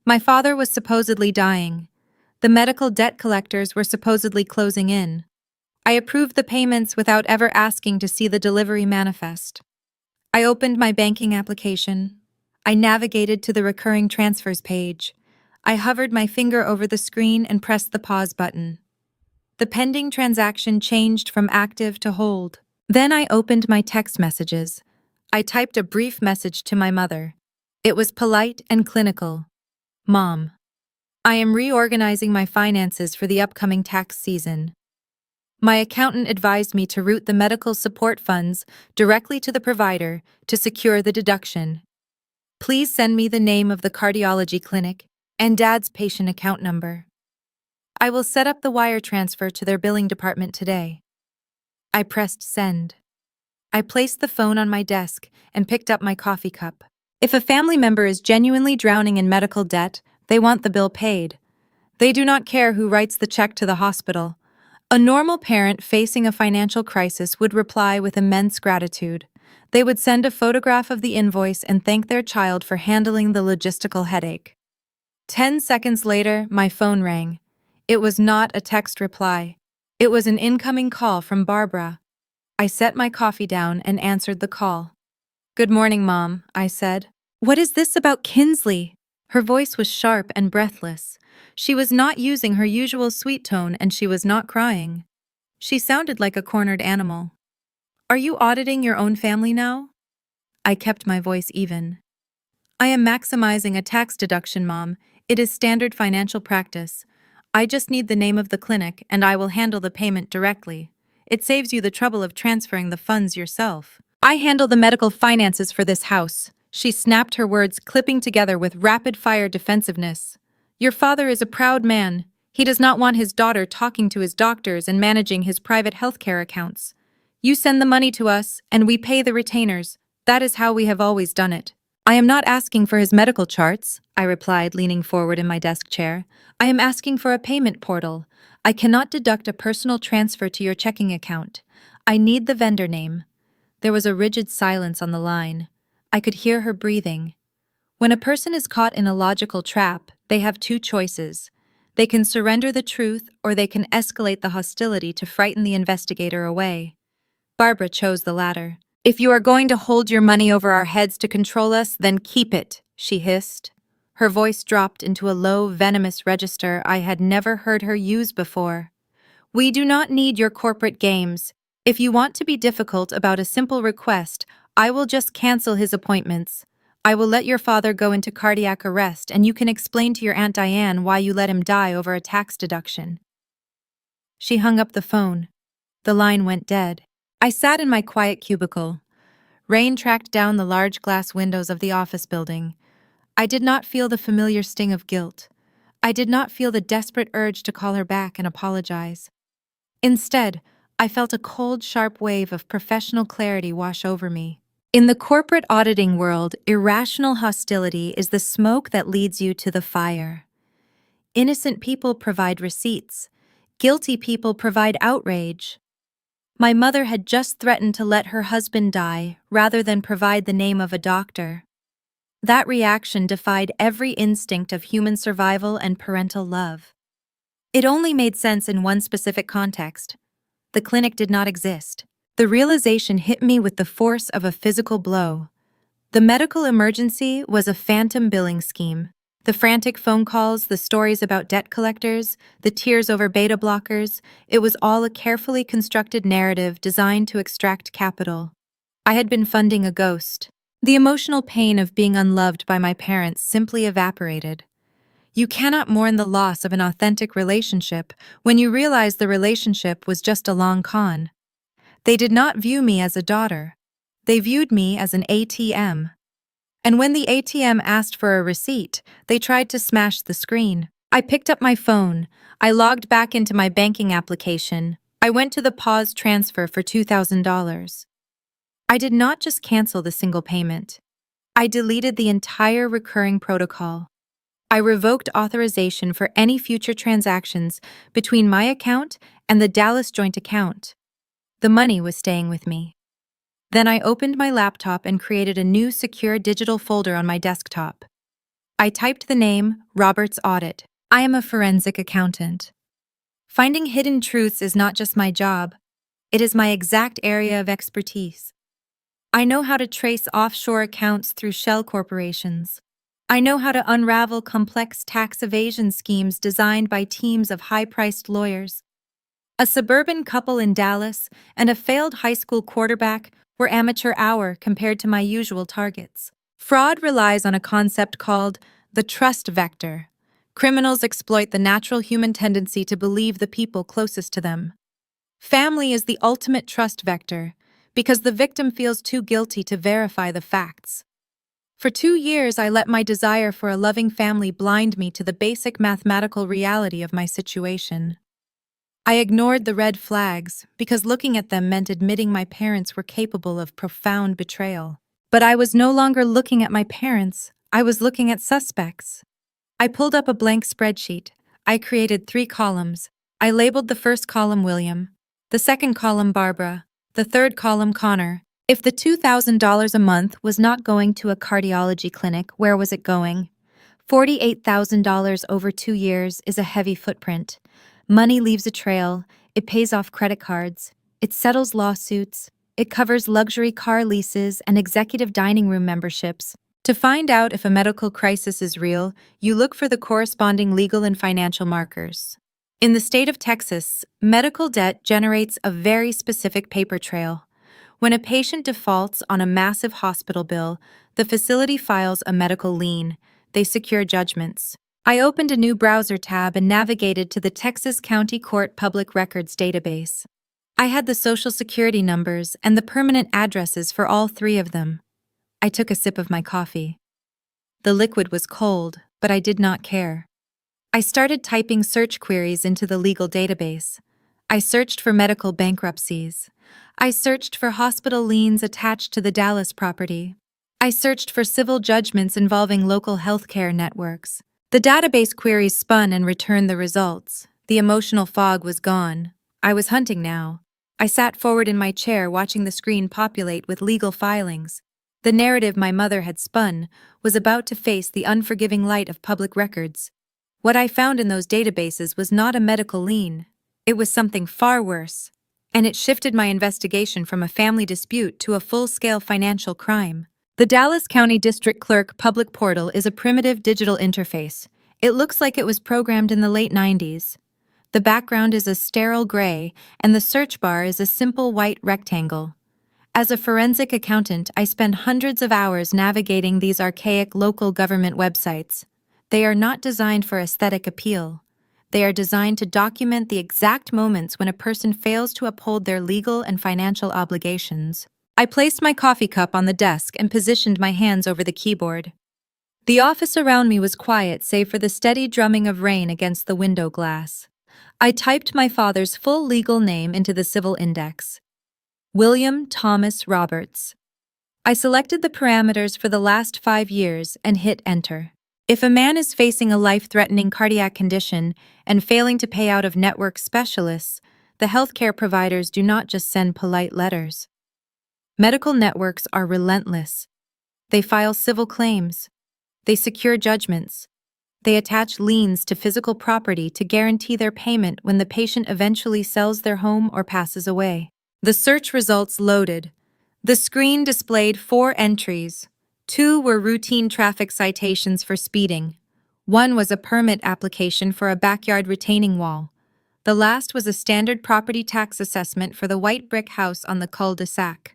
My father was supposedly dying. The medical debt collectors were supposedly closing in. I approved the payments without ever asking to see the delivery manifest. I opened my banking application. I navigated to the recurring transfers page. I hovered my finger over the screen and pressed the pause button. The pending transaction changed from active to hold. Then I opened my text messages. I typed a brief message to my mother. It was polite and clinical. "Mom, I am reorganizing my finances for the upcoming tax season. My accountant advised me to route the medical support funds directly to the provider to secure the deduction. Please send me the name of the cardiology clinic and Dad's patient account number. I will set up the wire transfer to their billing department today." I pressed send. I placed the phone on my desk and picked up my coffee cup. If a family member is genuinely drowning in medical debt, they want the bill paid. They do not care who writes the check to the hospital. A normal parent facing a financial crisis would reply with immense gratitude. They would send a photograph of the invoice and thank their child for handling the logistical headache. 10 seconds later, my phone rang. It was not a text reply. It was an incoming call from Barbara. I set my coffee down and answered the call. "Good morning, Mom," I said. "What is this about Kinsley?" Her voice was sharp and breathless. She was not using her usual sweet tone and she was not crying. She sounded like a cornered animal. "Are you auditing your own family now?" I kept my voice even. "I am maximizing a tax deduction, Mom. It is standard financial practice. I just need the name of the clinic and I will handle the payment directly. It saves you the trouble of transferring the funds yourself. I handle the medical finances for this house." She snapped, her words clipping together with rapid-fire defensiveness. "Your father is a proud man. He does not want his daughter talking to his doctors and managing his private healthcare accounts. You send the money to us and we pay the retainers. That is how we have always done it. I am not asking for his medical charts, I replied, leaning forward in my desk chair. I am asking for a payment portal. I cannot deduct a personal transfer to your checking account. I need the vendor name. There was a rigid silence on the line. I could hear her breathing. When a person is caught in a logical trap, they have two choices. They can surrender the truth, or they can escalate the hostility to frighten the investigator away. Barbara chose the latter. If you are going to hold your money over our heads to control us, then keep it, she hissed. Her voice dropped into a low, venomous register I had never heard her use before. We do not need your corporate games. If you want to be difficult about a simple request, I will just cancel his appointments. I will let your father go into cardiac arrest, and you can explain to your Aunt Diane why you let him die over a tax deduction. She hung up the phone. The line went dead. I sat in my quiet cubicle. Rain tracked down the large glass windows of the office building. I did not feel the familiar sting of guilt. I did not feel the desperate urge to call her back and apologize. Instead, I felt a cold, sharp wave of professional clarity wash over me. In the corporate auditing world, irrational hostility is the smoke that leads you to the fire. Innocent people provide receipts. Guilty people provide outrage. My mother had just threatened to let her husband die rather than provide the name of a doctor. That reaction defied every instinct of human survival and parental love. It only made sense in one specific context. The clinic did not exist. The realization hit me with the force of a physical blow. The medical emergency was a phantom billing scheme. The frantic phone calls, the stories about debt collectors, the tears over beta blockers, it was all a carefully constructed narrative designed to extract capital. I had been funding a ghost. The emotional pain of being unloved by my parents simply evaporated. You cannot mourn the loss of an authentic relationship when you realize the relationship was just a long con. They did not view me as a daughter. They viewed me as an ATM. And when the ATM asked for a receipt, they tried to smash the screen. I picked up my phone. I logged back into my banking application. I went to the pause transfer for $2,000. I did not just cancel the single payment. I deleted the entire recurring protocol. I revoked authorization for any future transactions between my account and the Dallas joint account. The money was staying with me. Then I opened my laptop and created a new secure digital folder on my desktop. I typed the name, Robert's Audit. I am a forensic accountant. Finding hidden truths is not just my job. It is my exact area of expertise. I know how to trace offshore accounts through shell corporations. I know how to unravel complex tax evasion schemes designed by teams of high-priced lawyers. A suburban couple in Dallas and a failed high school quarterback were amateur hour compared to my usual targets. Fraud relies on a concept called the trust vector. Criminals exploit the natural human tendency to believe the people closest to them. Family is the ultimate trust vector because the victim feels too guilty to verify the facts. For 2 years, I let my desire for a loving family blind me to the basic mathematical reality of my situation. I ignored the red flags because looking at them meant admitting my parents were capable of profound betrayal. But I was no longer looking at my parents, I was looking at suspects. I pulled up a blank spreadsheet. I created 3 columns. I labeled the first column William, the second column Barbara, the third column Connor. If the $2,000 a month was not going to a cardiology clinic, where was it going? $48,000 over 2 years is a heavy footprint. Money leaves a trail, it pays off credit cards, it settles lawsuits, it covers luxury car leases and executive dining room memberships. To find out if a medical crisis is real, you look for the corresponding legal and financial markers. In the state of Texas, medical debt generates a very specific paper trail. When a patient defaults on a massive hospital bill, the facility files a medical lien. They secure judgments. I opened a new browser tab and navigated to the Texas County Court Public Records database. I had the social security numbers and the permanent addresses for all 3 of them. I took a sip of my coffee. The liquid was cold, but I did not care. I started typing search queries into the legal database. I searched for medical bankruptcies. I searched for hospital liens attached to the Dallas property. I searched for civil judgments involving local healthcare networks. The database queries spun and returned the results. The emotional fog was gone. I was hunting now. I sat forward in my chair, watching the screen populate with legal filings. The narrative my mother had spun was about to face the unforgiving light of public records. What I found in those databases was not a medical lien. It was something far worse. And it shifted my investigation from a family dispute to a full-scale financial crime. The Dallas County District Clerk Public Portal is a primitive digital interface. It looks like it was programmed in the late 90s. The background is a sterile gray, and the search bar is a simple white rectangle. As a forensic accountant, I spend hundreds of hours navigating these archaic local government websites. They are not designed for aesthetic appeal. They are designed to document the exact moments when a person fails to uphold their legal and financial obligations. I placed my coffee cup on the desk and positioned my hands over the keyboard. The office around me was quiet save for the steady drumming of rain against the window glass. I typed my father's full legal name into the civil index. William Thomas Roberts. I selected the parameters for the last 5 years and hit enter. If a man is facing a life-threatening cardiac condition and failing to pay out of network specialists, the healthcare providers do not just send polite letters. Medical networks are relentless. They file civil claims. They secure judgments. They attach liens to physical property to guarantee their payment when the patient eventually sells their home or passes away. The search results loaded. The screen displayed 4 entries. 2 were routine traffic citations for speeding. 1 was a permit application for a backyard retaining wall. The last was a standard property tax assessment for the white brick house on the cul-de-sac.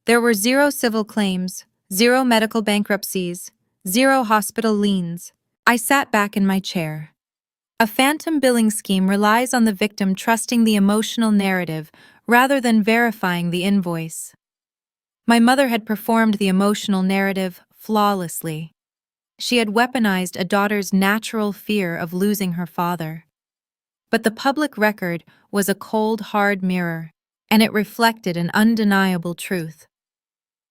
There were 0 civil claims, 0 medical bankruptcies, 0 hospital liens. I sat back in my chair. A phantom billing scheme relies on the victim trusting the emotional narrative rather than verifying the invoice. My mother had performed the emotional narrative flawlessly. She had weaponized a daughter's natural fear of losing her father. But the public record was a cold, hard mirror, and it reflected an undeniable truth.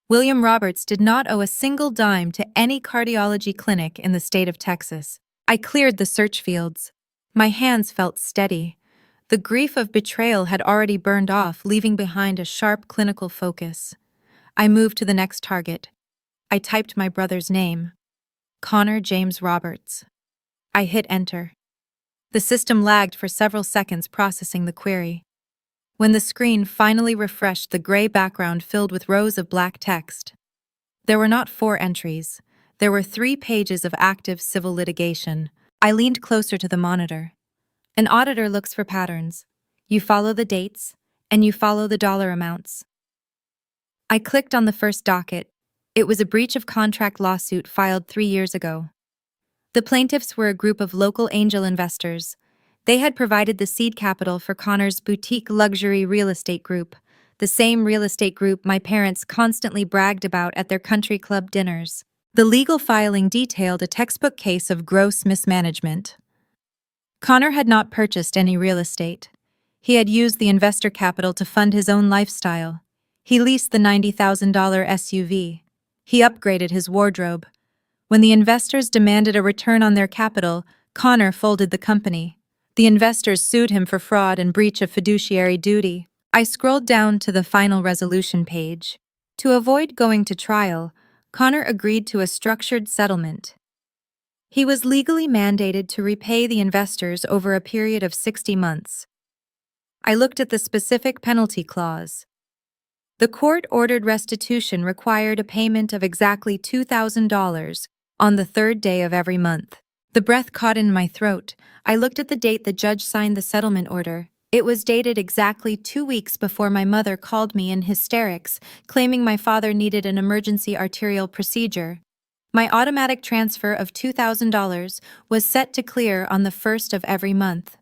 William Roberts did not owe a single dime to any cardiology clinic in the state of Texas. I cleared the search fields. My hands felt steady. The grief of betrayal had already burned off, leaving behind a sharp clinical focus. I moved to the next target. I typed my brother's name, Connor James Roberts. I hit enter. The system lagged for several seconds processing the query. When the screen finally refreshed, the gray background filled with rows of black text. There were not 4 entries. There were 3 pages of active civil litigation. I leaned closer to the monitor. An auditor looks for patterns. You follow the dates, and you follow the dollar amounts. I clicked on the first docket. It was a breach of contract lawsuit filed 3 years ago. The plaintiffs were a group of local angel investors. They had provided the seed capital for Connor's boutique luxury real estate group, the same real estate group my parents constantly bragged about at their country club dinners. The legal filing detailed a textbook case of gross mismanagement. Connor had not purchased any real estate. He had used the investor capital to fund his own lifestyle. He leased the $90,000 SUV. He upgraded his wardrobe. When the investors demanded a return on their capital, Connor folded the company. The investors sued him for fraud and breach of fiduciary duty. I scrolled down to the final resolution page. To avoid going to trial, Connor agreed to a structured settlement. He was legally mandated to repay the investors over a period of 60 months. I looked at the specific penalty clause. The court-ordered restitution required a payment of exactly $2,000 on the 3rd day of every month. The breath caught in my throat. I looked at the date the judge signed the settlement order. It was dated exactly 2 weeks before my mother called me in hysterics, claiming my father needed an emergency arterial procedure. My automatic transfer of $2,000 was set to clear on the 1st of every month.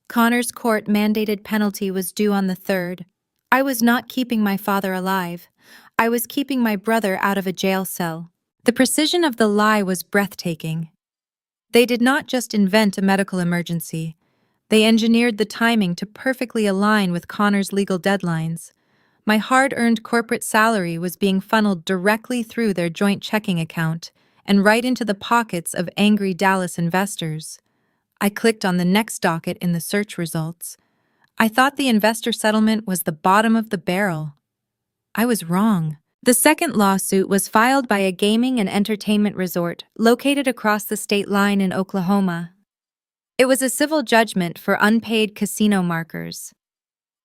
Connor's court-mandated penalty was due on the 3rd. I was not keeping my father alive. I was keeping my brother out of a jail cell. The precision of the lie was breathtaking. They did not just invent a medical emergency. They engineered the timing to perfectly align with Connor's legal deadlines. My hard-earned corporate salary was being funneled directly through their joint checking account and right into the pockets of angry Dallas investors. I clicked on the next docket in the search results. I thought the investor settlement was the bottom of the barrel. I was wrong. The second lawsuit was filed by a gaming and entertainment resort located across the state line in Oklahoma. It was a civil judgment for unpaid casino markers.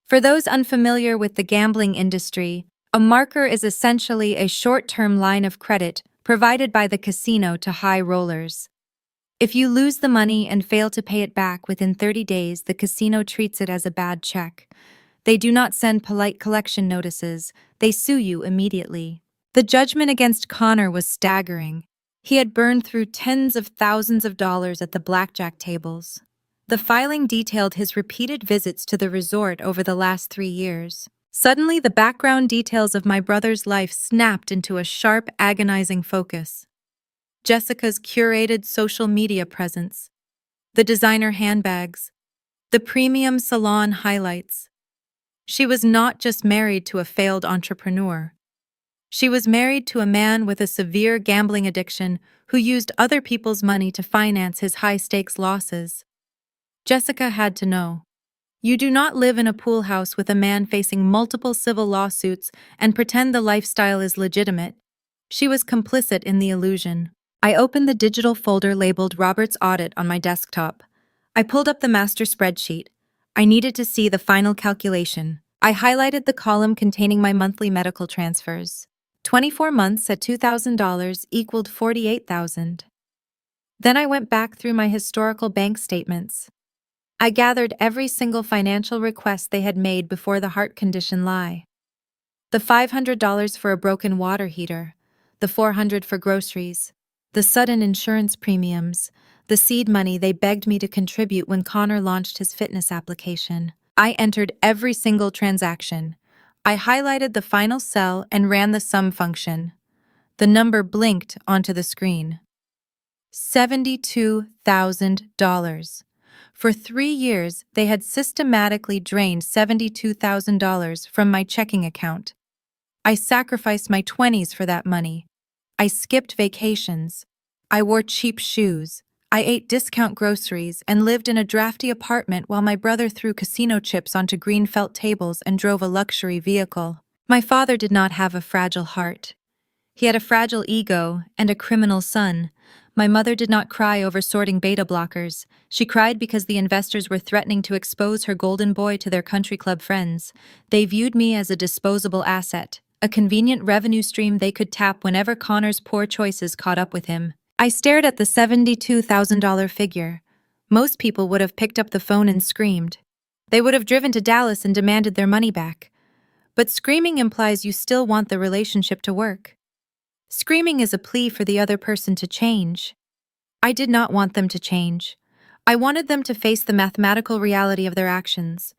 For those unfamiliar with the gambling industry, a marker is essentially a short-term line of credit provided by the casino to high rollers. If you lose the money and fail to pay it back within 30 days, the casino treats it as a bad check. They do not send polite collection notices, they sue you immediately. The judgment against Connor was staggering. He had burned through tens of thousands of dollars at the blackjack tables. The filing detailed his repeated visits to the resort over the last 3 years. Suddenly, the background details of my brother's life snapped into a sharp, agonizing focus. Jessica's curated social media presence, the designer handbags, the premium salon highlights. She was not just married to a failed entrepreneur. She was married to a man with a severe gambling addiction who used other people's money to finance his high-stakes losses. Jessica had to know. You do not live in a pool house with a man facing multiple civil lawsuits and pretend the lifestyle is legitimate. She was complicit in the illusion. I opened the digital folder labeled Robert's Audit on my desktop. I pulled up the master spreadsheet. I needed to see the final calculation. I highlighted the column containing my monthly medical transfers. 24 months at $2,000 equaled $48,000. Then I went back through my historical bank statements. I gathered every single financial request they had made before the heart condition lie. The $500 for a broken water heater, the $400 for groceries, the sudden insurance premiums, the seed money they begged me to contribute when Connor launched his fitness application. I entered every single transaction. I highlighted the final cell and ran the sum function. The number blinked onto the screen. $72,000. For 3 years, they had systematically drained $72,000 from my checking account. I sacrificed my 20s for that money. I skipped vacations. I wore cheap shoes. I ate discount groceries and lived in a drafty apartment while my brother threw casino chips onto green felt tables and drove a luxury vehicle. My father did not have a fragile heart. He had a fragile ego and a criminal son. My mother did not cry over sorting beta blockers. She cried because the investors were threatening to expose her golden boy to their country club friends. They viewed me as a disposable asset, a convenient revenue stream they could tap whenever Connor's poor choices caught up with him. I stared at the $72,000 figure. Most people would have picked up the phone and screamed. They would have driven to Dallas and demanded their money back. But screaming implies you still want the relationship to work. Screaming is a plea for the other person to change. I did not want them to change. I wanted them to face the mathematical reality of their actions.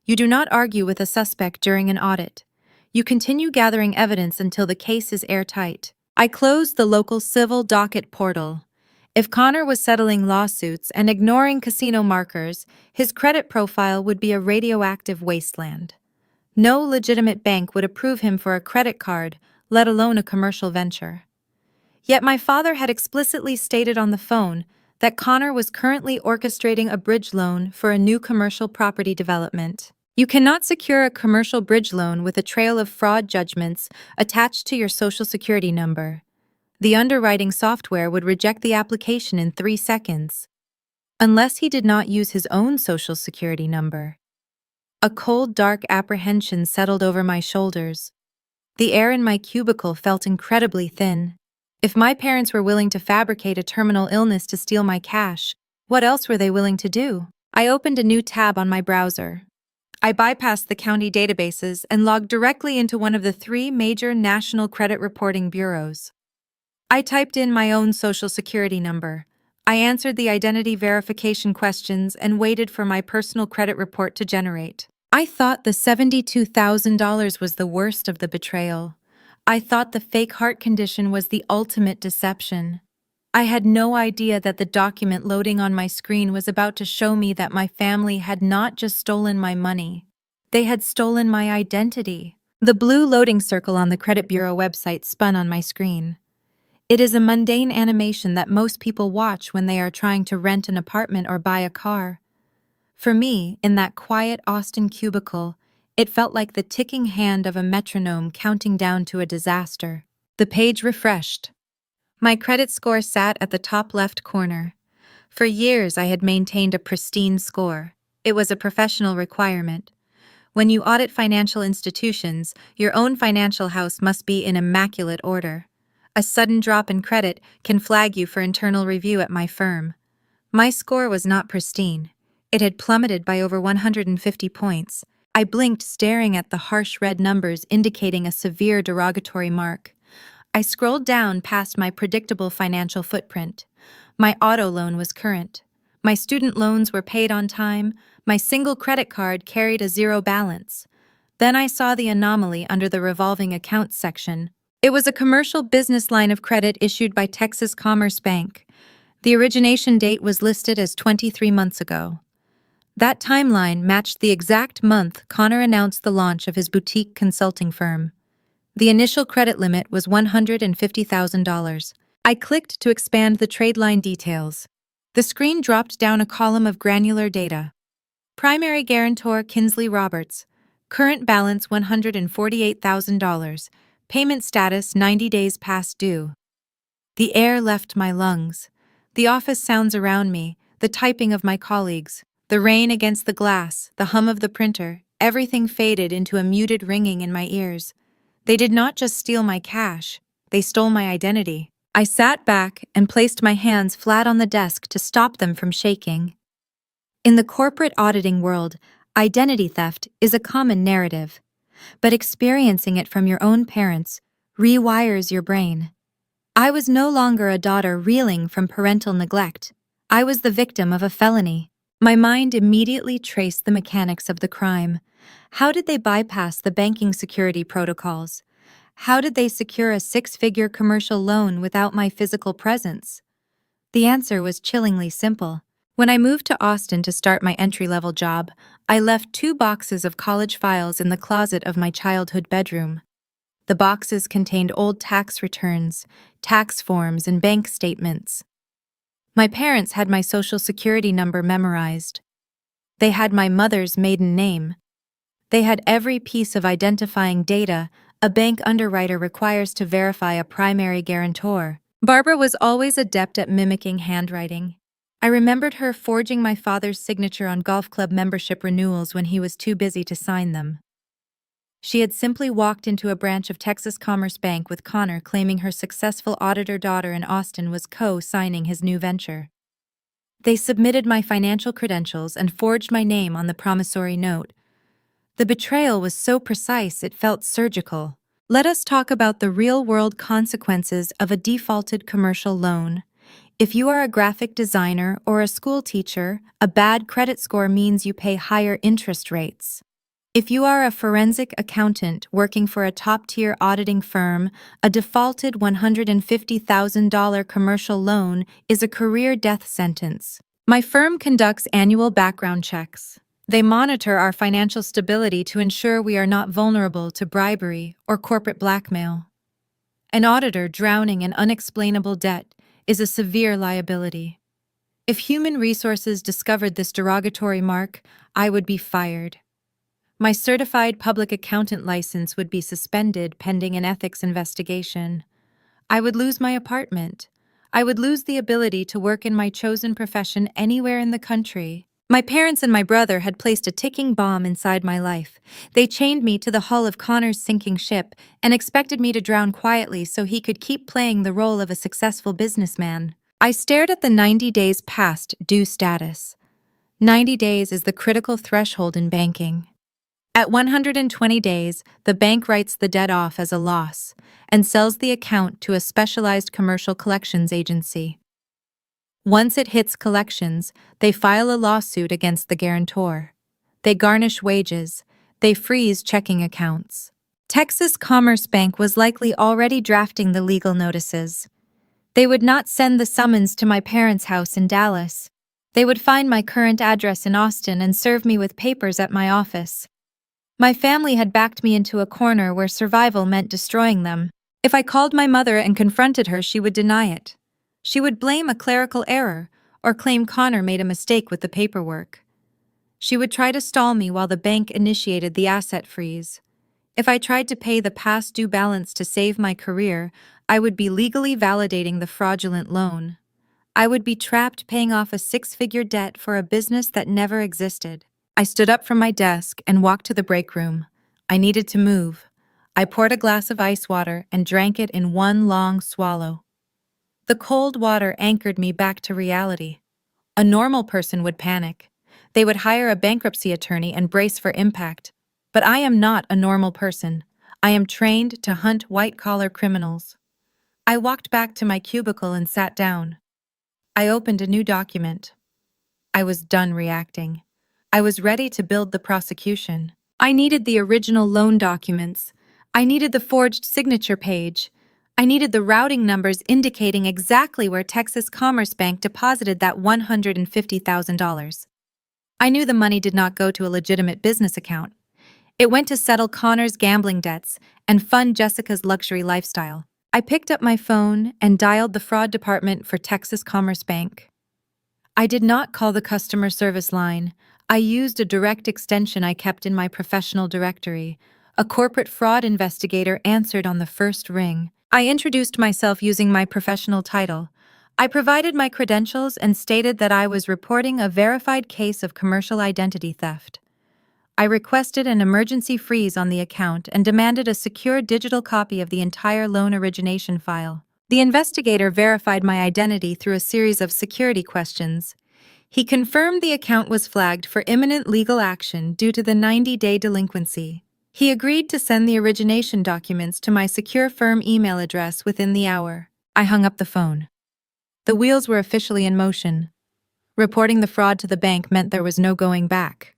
You do not argue with a suspect during an audit. You continue gathering evidence until the case is airtight. I closed the local civil docket portal. If Connor was settling lawsuits and ignoring casino markers, his credit profile would be a radioactive wasteland. No legitimate bank would approve him for a credit card, let alone a commercial venture. Yet my father had explicitly stated on the phone that Connor was currently orchestrating a bridge loan for a new commercial property development. You cannot secure a commercial bridge loan with a trail of fraud judgments attached to your social security number. The underwriting software would reject the application in 3 seconds, unless he did not use his own social security number. A cold, dark apprehension settled over my shoulders. The air in my cubicle felt incredibly thin. If my parents were willing to fabricate a terminal illness to steal my cash, what else were they willing to do? I opened a new tab on my browser. I bypassed the county databases and logged directly into one of the 3 major national credit reporting bureaus. I typed in my own social security number. I answered the identity verification questions and waited for my personal credit report to generate. I thought the $72,000 was the worst of the betrayal. I thought the fake heart condition was the ultimate deception. I had no idea that the document loading on my screen was about to show me that my family had not just stolen my money. They had stolen my identity. The blue loading circle on the credit bureau website spun on my screen. It is a mundane animation that most people watch when they are trying to rent an apartment or buy a car. For me, in that quiet Austin cubicle, it felt like the ticking hand of a metronome counting down to a disaster. The page refreshed. My credit score sat at the top left corner. For years, I had maintained a pristine score. It was a professional requirement. When you audit financial institutions, your own financial house must be in immaculate order. A sudden drop in credit can flag you for internal review at my firm. My score was not pristine. It had plummeted by over 150 points. I blinked, staring at the harsh red numbers indicating a severe derogatory mark. I scrolled down past my predictable financial footprint. My auto loan was current. My student loans were paid on time. My single credit card carried a zero balance. Then I saw the anomaly under the revolving accounts section. It was a commercial business line of credit issued by Texas Commerce Bank. The origination date was listed as 23 months ago. That timeline matched the exact month Connor announced the launch of his boutique consulting firm. The initial credit limit was $150,000. I clicked to expand the trade line details. The screen dropped down a column of granular data. Primary guarantor Kinsley Roberts. Current balance $148,000. Payment status 90 days past due. The air left my lungs. The office sounds around me, the typing of my colleagues, the rain against the glass, the hum of the printer, everything faded into a muted ringing in my ears. They did not just steal my cash, they stole my identity. I sat back and placed my hands flat on the desk to stop them from shaking. In the corporate auditing world, identity theft is a common narrative, but experiencing it from your own parents rewires your brain. I was no longer a daughter reeling from parental neglect. I was the victim of a felony. My mind immediately traced the mechanics of the crime. How did they bypass the banking security protocols? How did they secure a six-figure commercial loan without my physical presence? The answer was chillingly simple. When I moved to Austin to start my entry-level job, I left 2 boxes of college files in the closet of my childhood bedroom. The boxes contained old tax returns, tax forms, and bank statements. My parents had my social security number memorized. They had my mother's maiden name. They had every piece of identifying data a bank underwriter requires to verify a primary guarantor. Barbara was always adept at mimicking handwriting. I remembered her forging my father's signature on golf club membership renewals when he was too busy to sign them. She had simply walked into a branch of Texas Commerce Bank with Connor claiming her successful auditor daughter in Austin was co-signing his new venture. They submitted my financial credentials and forged my name on the promissory note. The betrayal was so precise it felt surgical. Let us talk about the real-world consequences of a defaulted commercial loan. If you are a graphic designer or a school teacher, a bad credit score means you pay higher interest rates. If you are a forensic accountant working for a top-tier auditing firm, a defaulted $150,000 commercial loan is a career death sentence. My firm conducts annual background checks. They monitor our financial stability to ensure we are not vulnerable to bribery or corporate blackmail. An auditor drowning in unexplainable debt is a severe liability. If human resources discovered this derogatory mark, I would be fired. My certified public accountant license would be suspended pending an ethics investigation. I would lose my apartment. I would lose the ability to work in my chosen profession anywhere in the country. My parents and my brother had placed a ticking bomb inside my life. They chained me to the hull of Connor's sinking ship and expected me to drown quietly so he could keep playing the role of a successful businessman. I stared at the 90 days past due status. 90 days is the critical threshold in banking. At 120 days, the bank writes the debt off as a loss and sells the account to a specialized commercial collections agency. Once it hits collections, they file a lawsuit against the guarantor. They garnish wages. They freeze checking accounts. Texas Commerce Bank was likely already drafting the legal notices. They would not send the summons to my parents' house in Dallas. They would find my current address in Austin and serve me with papers at my office. My family had backed me into a corner where survival meant destroying them. If I called my mother and confronted her, she would deny it. She would blame a clerical error or claim Connor made a mistake with the paperwork. She would try to stall me while the bank initiated the asset freeze. If I tried to pay the past due balance to save my career, I would be legally validating the fraudulent loan. I would be trapped paying off a six-figure debt for a business that never existed. I stood up from my desk and walked to the break room. I needed to move. I poured a glass of ice water and drank it in one long swallow. The cold water anchored me back to reality. A normal person would panic. They would hire a bankruptcy attorney and brace for impact. But I am not a normal person. I am trained to hunt white-collar criminals. I walked back to my cubicle and sat down. I opened a new document. I was done reacting. I was ready to build the prosecution. I needed the original loan documents. I needed the forged signature page. I needed the routing numbers indicating exactly where Texas Commerce Bank deposited that $150,000. I knew the money did not go to a legitimate business account. It went to settle Connor's gambling debts and fund Jessica's luxury lifestyle. I picked up my phone and dialed the fraud department for Texas Commerce Bank. I did not call the customer service line. I used a direct extension I kept in my professional directory. A corporate fraud investigator answered on the first ring. I introduced myself using my professional title. I provided my credentials and stated that I was reporting a verified case of commercial identity theft. I requested an emergency freeze on the account and demanded a secure digital copy of the entire loan origination file. The investigator verified my identity through a series of security questions. He confirmed the account was flagged for imminent legal action due to the 90-day delinquency. He agreed to send the origination documents to my secure firm email address within the hour. I hung up the phone. The wheels were officially in motion. Reporting the fraud to the bank meant there was no going back.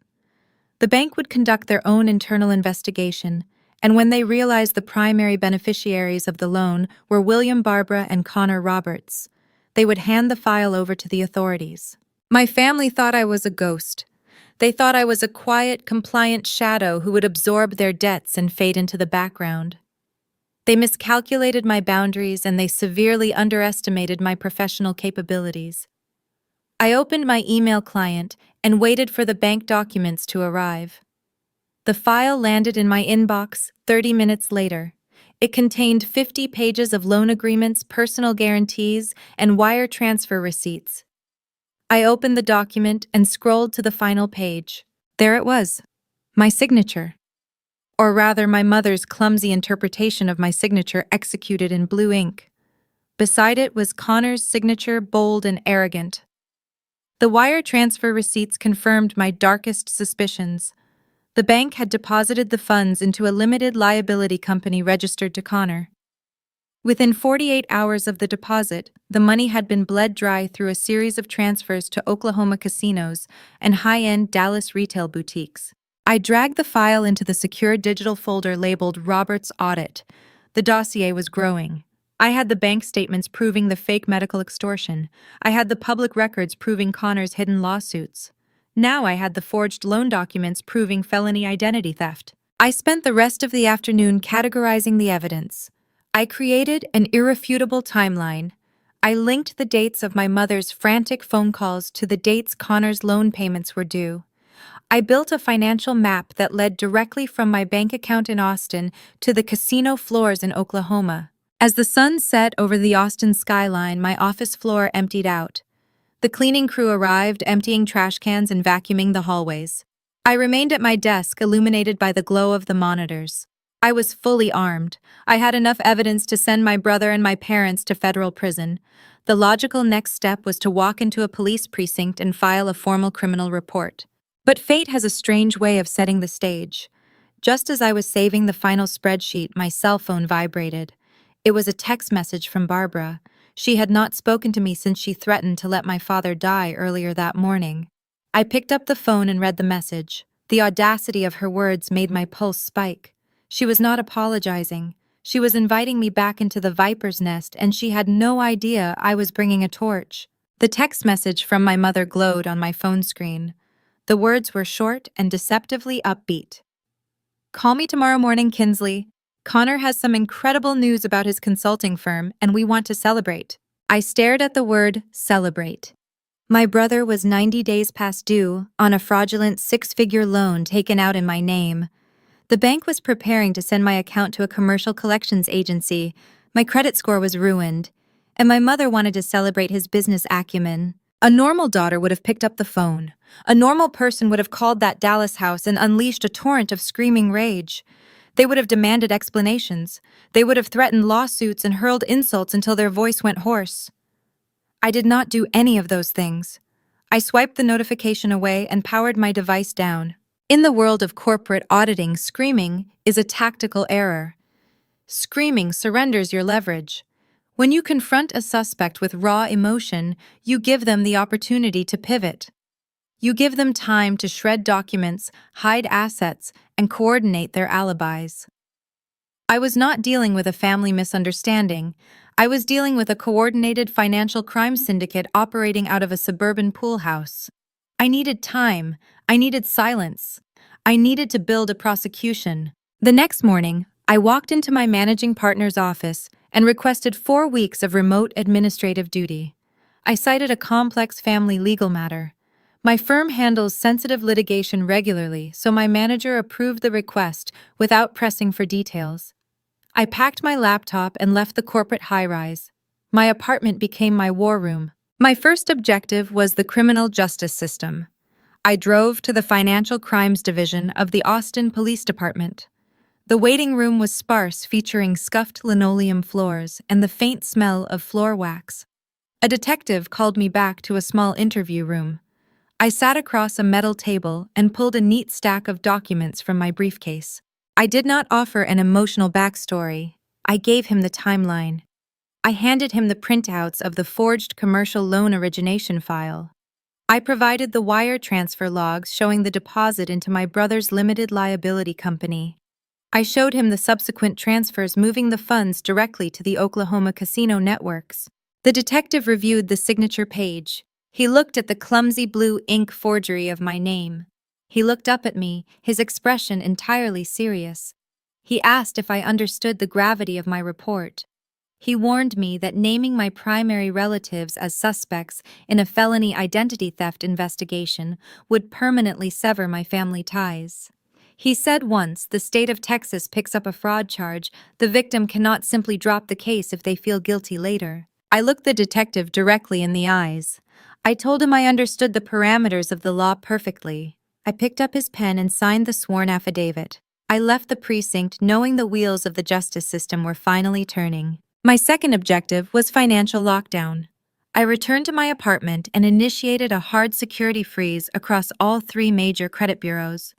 The bank would conduct their own internal investigation, and when they realized the primary beneficiaries of the loan were William Barbara and Connor Roberts, they would hand the file over to the authorities. My family thought I was a ghost. They thought I was a quiet, compliant shadow who would absorb their debts and fade into the background. They miscalculated my boundaries and they severely underestimated my professional capabilities. I opened my email client and waited for the bank documents to arrive. The file landed in my inbox 30 minutes later. It contained 50 pages of loan agreements, personal guarantees, and wire transfer receipts. I opened the document and scrolled to the final page. There it was, my signature. Or rather, my mother's clumsy interpretation of my signature executed in blue ink. Beside it was Connor's signature, bold and arrogant. The wire transfer receipts confirmed my darkest suspicions. The bank had deposited the funds into a limited liability company registered to Connor. Within 48 hours of the deposit, the money had been bled dry through a series of transfers to Oklahoma casinos and high-end Dallas retail boutiques. I dragged the file into the secure digital folder labeled Roberts Audit. The dossier was growing. I had the bank statements proving the fake medical extortion. I had the public records proving Connor's hidden lawsuits. Now I had the forged loan documents proving felony identity theft. I spent the rest of the afternoon categorizing the evidence. I created an irrefutable timeline. I linked the dates of my mother's frantic phone calls to the dates Connor's loan payments were due. I built a financial map that led directly from my bank account in Austin to the casino floors in Oklahoma. As the sun set over the Austin skyline, my office floor emptied out. The cleaning crew arrived, emptying trash cans and vacuuming the hallways. I remained at my desk, illuminated by the glow of the monitors. I was fully armed. I had enough evidence to send my brother and my parents to federal prison. The logical next step was to walk into a police precinct and file a formal criminal report. But fate has a strange way of setting the stage. Just as I was saving the final spreadsheet, my cell phone vibrated. It was a text message from Barbara. She had not spoken to me since she threatened to let my father die earlier that morning. I picked up the phone and read the message. The audacity of her words made my pulse spike. She was not apologizing. She was inviting me back into the viper's nest, and she had no idea I was bringing a torch. The text message from my mother glowed on my phone screen. The words were short and deceptively upbeat. Call me tomorrow morning, Kinsley. Connor has some incredible news about his consulting firm, and we want to celebrate. I stared at the word celebrate. My brother was 90 days past due on a fraudulent six-figure loan taken out in my name. The bank was preparing to send my account to a commercial collections agency. My credit score was ruined, and my mother wanted to celebrate his business acumen. A normal daughter would have picked up the phone. A normal person would have called that Dallas house and unleashed a torrent of screaming rage. They would have demanded explanations. They would have threatened lawsuits and hurled insults until their voice went hoarse. I did not do any of those things. I swiped the notification away and powered my device down. In the world of corporate auditing, screaming is a tactical error. Screaming surrenders your leverage. When you confront a suspect with raw emotion, you give them the opportunity to pivot. You give them time to shred documents, hide assets, and coordinate their alibis. I was not dealing with a family misunderstanding. I was dealing with a coordinated financial crime syndicate operating out of a suburban pool house. I needed time. I needed silence. I needed to build a prosecution. The next morning, I walked into my managing partner's office and requested 4 weeks of remote administrative duty. I cited a complex family legal matter. My firm handles sensitive litigation regularly, so my manager approved the request without pressing for details. I packed my laptop and left the corporate high-rise. My apartment became my war room. My first objective was the criminal justice system. I drove to the Financial Crimes Division of the Austin Police Department. The waiting room was sparse, featuring scuffed linoleum floors and the faint smell of floor wax. A detective called me back to a small interview room. I sat across a metal table and pulled a neat stack of documents from my briefcase. I did not offer an emotional backstory. I gave him the timeline. I handed him the printouts of the forged commercial loan origination file. I provided the wire transfer logs showing the deposit into my brother's limited liability company. I showed him the subsequent transfers moving the funds directly to the Oklahoma casino networks. The detective reviewed the signature page. He looked at the clumsy blue ink forgery of my name. He looked up at me, his expression entirely serious. He asked if I understood the gravity of my report. He warned me that naming my primary relatives as suspects in a felony identity theft investigation would permanently sever my family ties. He said once the state of Texas picks up a fraud charge, the victim cannot simply drop the case if they feel guilty later. I looked the detective directly in the eyes. I told him I understood the parameters of the law perfectly. I picked up his pen and signed the sworn affidavit. I left the precinct knowing the wheels of the justice system were finally turning. My second objective was financial lockdown. I returned to my apartment and initiated a hard security freeze across all 3 major credit bureaus.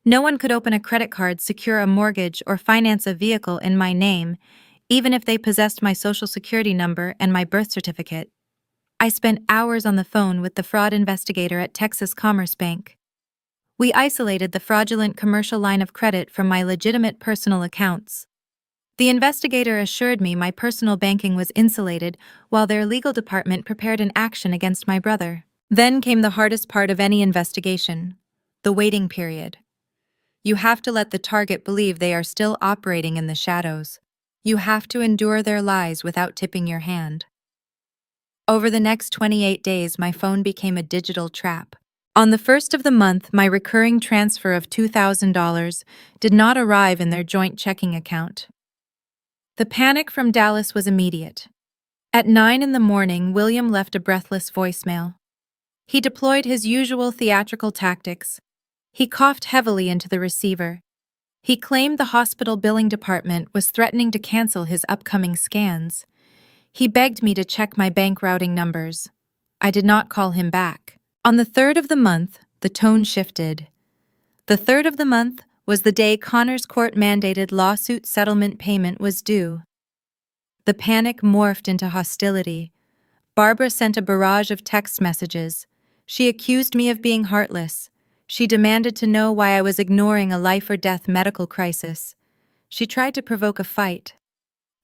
No one could open a credit card, secure a mortgage, or finance a vehicle in my name, even if they possessed my social security number and my birth certificate. I spent hours on the phone with the fraud investigator at Texas Commerce Bank. We isolated the fraudulent commercial line of credit from my legitimate personal accounts. The investigator assured me my personal banking was insulated while their legal department prepared an action against my brother. Then came the hardest part of any investigation, the waiting period. You have to let the target believe they are still operating in the shadows. You have to endure their lies without tipping your hand. Over the next 28 days, my phone became a digital trap. On the first of the month, my recurring transfer of $2,000 did not arrive in their joint checking account. The panic from Dallas was immediate. At 9 in the morning, William left a breathless voicemail. He deployed his usual theatrical tactics. He coughed heavily into the receiver. He claimed the hospital billing department was threatening to cancel his upcoming scans. He begged me to check my bank routing numbers. I did not call him back. On the 3rd of the month, the tone shifted. The 3rd of the month was the day Connor's court-mandated lawsuit settlement payment was due. The panic morphed into hostility. Barbara sent a barrage of text messages. She accused me of being heartless. She demanded to know why I was ignoring a life-or-death medical crisis. She tried to provoke a fight.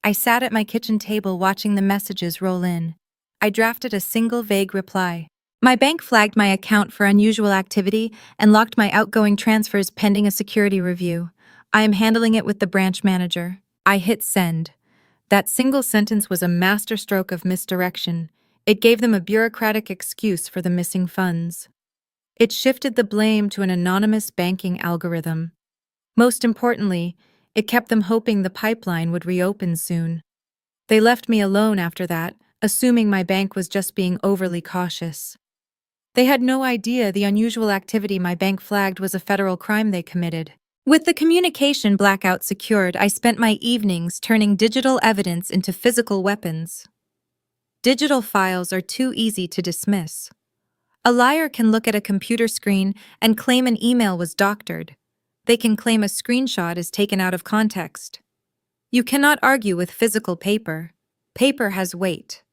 I sat at my kitchen table watching the messages roll in. I drafted a single vague reply. My bank flagged my account for unusual activity and locked my outgoing transfers pending a security review. I am handling it with the branch manager. I hit send. That single sentence was a masterstroke of misdirection. It gave them a bureaucratic excuse for the missing funds. It shifted the blame to an anonymous banking algorithm. Most importantly, it kept them hoping the pipeline would reopen soon. They left me alone after that, assuming my bank was just being overly cautious. They had no idea the unusual activity my bank flagged was a federal crime they committed. With the communication blackout secured, I spent my evenings turning digital evidence into physical weapons. Digital files are too easy to dismiss. A liar can look at a computer screen and claim an email was doctored. They can claim a screenshot is taken out of context. You cannot argue with physical paper. Paper has weight.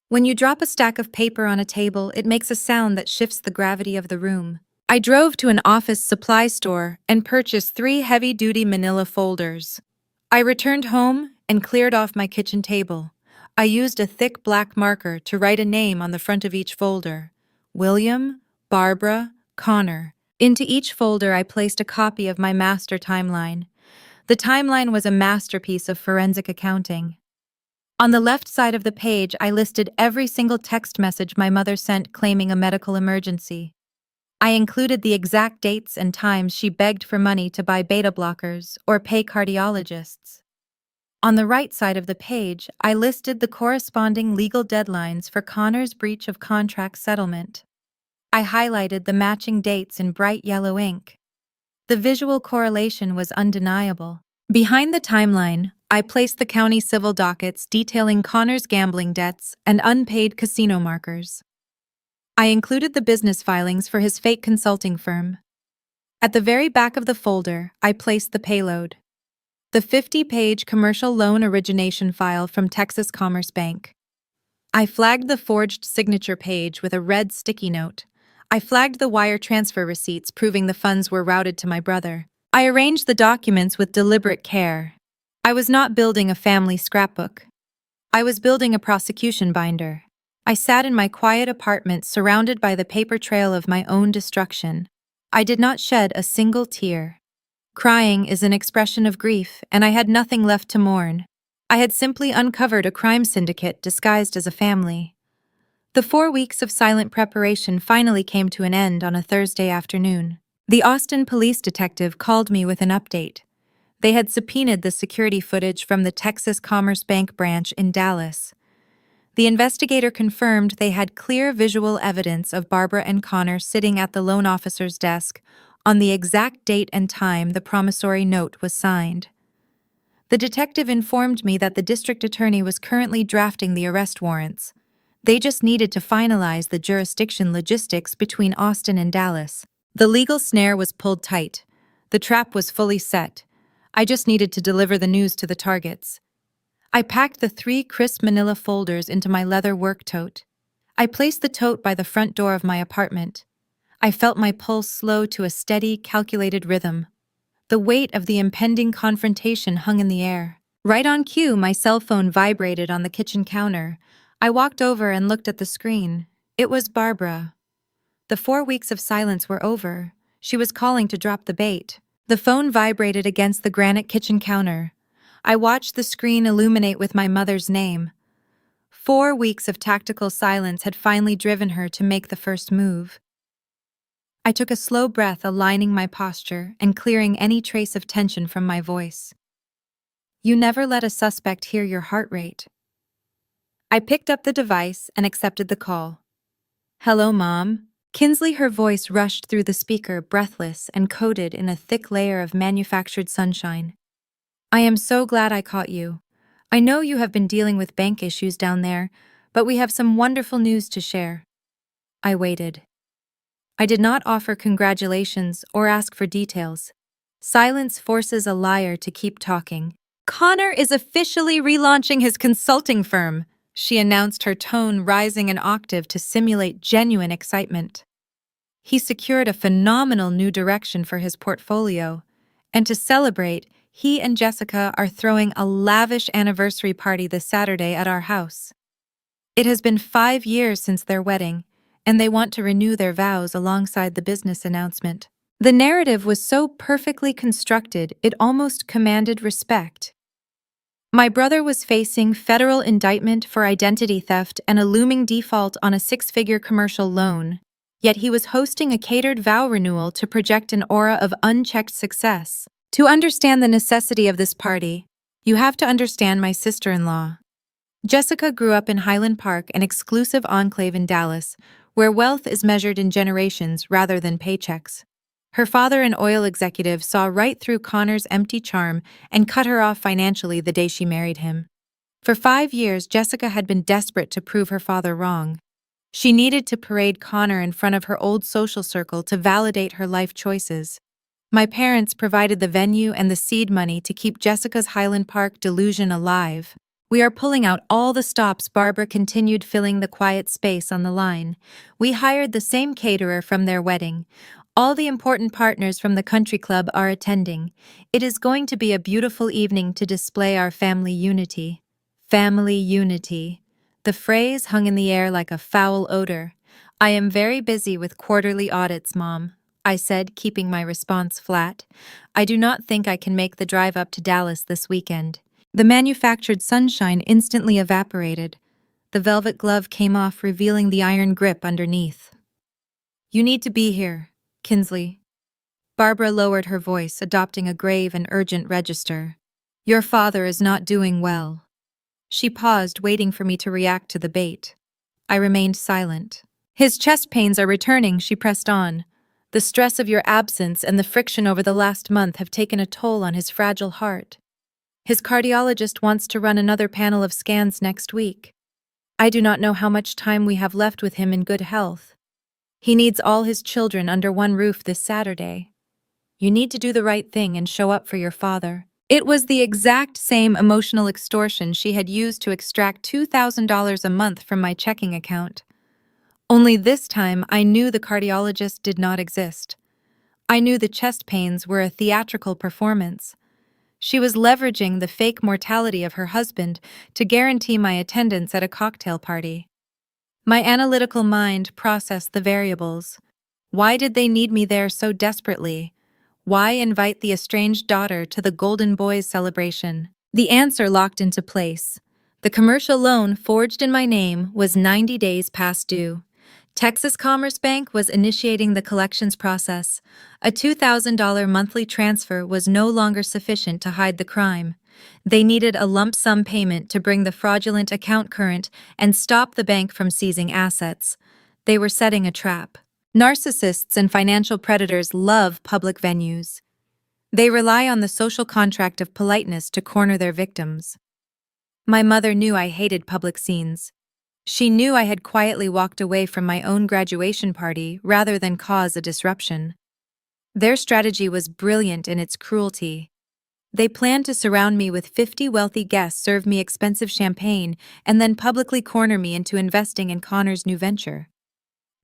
When you drop a stack of paper on a table, it makes a sound that shifts the gravity of the room. I drove to an office supply store and purchased 3 heavy-duty manila folders. I returned home and cleared off my kitchen table. I used a thick black marker to write a name on the front of each folder. William, Barbara, Connor. Into each folder I placed a copy of my master timeline. The timeline was a masterpiece of forensic accounting. On the left side of the page, I listed every single text message my mother sent claiming a medical emergency. I included the exact dates and times she begged for money to buy beta blockers or pay cardiologists. On the right side of the page, I listed the corresponding legal deadlines for Connor's breach of contract settlement. I highlighted the matching dates in bright yellow ink. The visual correlation was undeniable. Behind the timeline, I placed the county civil dockets detailing Connor's gambling debts and unpaid casino markers. I included the business filings for his fake consulting firm. At the very back of the folder, I placed the payload. The 50-page commercial loan origination file from Texas Commerce Bank. I flagged the forged signature page with a red sticky note. I flagged the wire transfer receipts proving the funds were routed to my brother. I arranged the documents with deliberate care. I was not building a family scrapbook. I was building a prosecution binder. I sat in my quiet apartment surrounded by the paper trail of my own destruction. I did not shed a single tear. Crying is an expression of grief, and I had nothing left to mourn. I had simply uncovered a crime syndicate disguised as a family. The 4 weeks of silent preparation finally came to an end on a Thursday afternoon. The Austin police detective called me with an update. They had subpoenaed the security footage from the Texas Commerce Bank branch in Dallas. The investigator confirmed they had clear visual evidence of Barbara and Connor sitting at the loan officer's desk on the exact date and time the promissory note was signed. The detective informed me that the district attorney was currently drafting the arrest warrants. They just needed to finalize the jurisdiction logistics between Austin and Dallas. The legal snare was pulled tight. The trap was fully set. I just needed to deliver the news to the targets. I packed the 3 crisp manila folders into my leather work tote. I placed the tote by the front door of my apartment. I felt my pulse slow to a steady, calculated rhythm. The weight of the impending confrontation hung in the air. Right on cue, my cell phone vibrated on the kitchen counter. I walked over and looked at the screen. It was Barbara. The 4 weeks of silence were over. She was calling to drop the bait. The phone vibrated against the granite kitchen counter. I watched the screen illuminate with my mother's name. 4 weeks of tactical silence had finally driven her to make the first move. I took a slow breath, aligning my posture and clearing any trace of tension from my voice. You never let a suspect hear your heart rate. I picked up the device and accepted the call. Hello, Mom. Kinsley, her voice rushed through the speaker, breathless and coated in a thick layer of manufactured sunshine. I am so glad I caught you. I know you have been dealing with bank issues down there, but we have some wonderful news to share. I waited. I did not offer congratulations or ask for details. Silence forces a liar to keep talking. Connor is officially relaunching his consulting firm, she announced, her tone rising an octave to simulate genuine excitement. He secured a phenomenal new direction for his portfolio, and to celebrate, he and Jessica are throwing a lavish anniversary party this Saturday at our house. It has been 5 years since their wedding, and they want to renew their vows alongside the business announcement. The narrative was so perfectly constructed it almost commanded respect. My brother was facing federal indictment for identity theft and a looming default on a six-figure commercial loan, yet he was hosting a catered vow renewal to project an aura of unchecked success. To understand the necessity of this party, you have to understand my sister-in-law. Jessica grew up in Highland Park, an exclusive enclave in Dallas, where wealth is measured in generations rather than paychecks. Her father, an oil executive, saw right through Connor's empty charm and cut her off financially the day she married him. For 5 years, Jessica had been desperate to prove her father wrong. She needed to parade Connor in front of her old social circle to validate her life choices. My parents provided the venue and the seed money to keep Jessica's Highland Park delusion alive. "We are pulling out all the stops," Barbara continued, filling the quiet space on the line. "We hired the same caterer from their wedding. All the important partners from the country club are attending. It is going to be a beautiful evening to display our family unity." Family unity. The phrase hung in the air like a foul odor. "I am very busy with quarterly audits, Mom," I said, keeping my response flat. "I do not think I can make the drive up to Dallas this weekend." The manufactured sunshine instantly evaporated. The velvet glove came off, revealing the iron grip underneath. "You need to be here, Kinsley." Barbara lowered her voice, adopting a grave and urgent register. "Your father is not doing well." She paused, waiting for me to react to the bait. I remained silent. "His chest pains are returning," she pressed on. "The stress of your absence and the friction over the last month have taken a toll on his fragile heart. His cardiologist wants to run another panel of scans next week. I do not know how much time we have left with him in good health. He needs all his children under one roof this Saturday. You need to do the right thing and show up for your father." It was the exact same emotional extortion she had used to extract $2,000 a month from my checking account. Only this time I knew the cardiologist did not exist. I knew the chest pains were a theatrical performance. She was leveraging the fake mortality of her husband to guarantee my attendance at a cocktail party. My analytical mind processed the variables. Why did they need me there so desperately? Why invite the estranged daughter to the Golden Boys celebration? The answer locked into place. The commercial loan forged in my name was 90 days past due. Texas Commerce Bank was initiating the collections process. A $2,000 monthly transfer was no longer sufficient to hide the crime. They needed a lump sum payment to bring the fraudulent account current and stop the bank from seizing assets. They were setting a trap. Narcissists and financial predators love public venues. They rely on the social contract of politeness to corner their victims. My mother knew I hated public scenes. She knew I had quietly walked away from my own graduation party rather than cause a disruption. Their strategy was brilliant in its cruelty. They planned to surround me with 50 wealthy guests, serve me expensive champagne, and then publicly corner me into investing in Connor's new venture.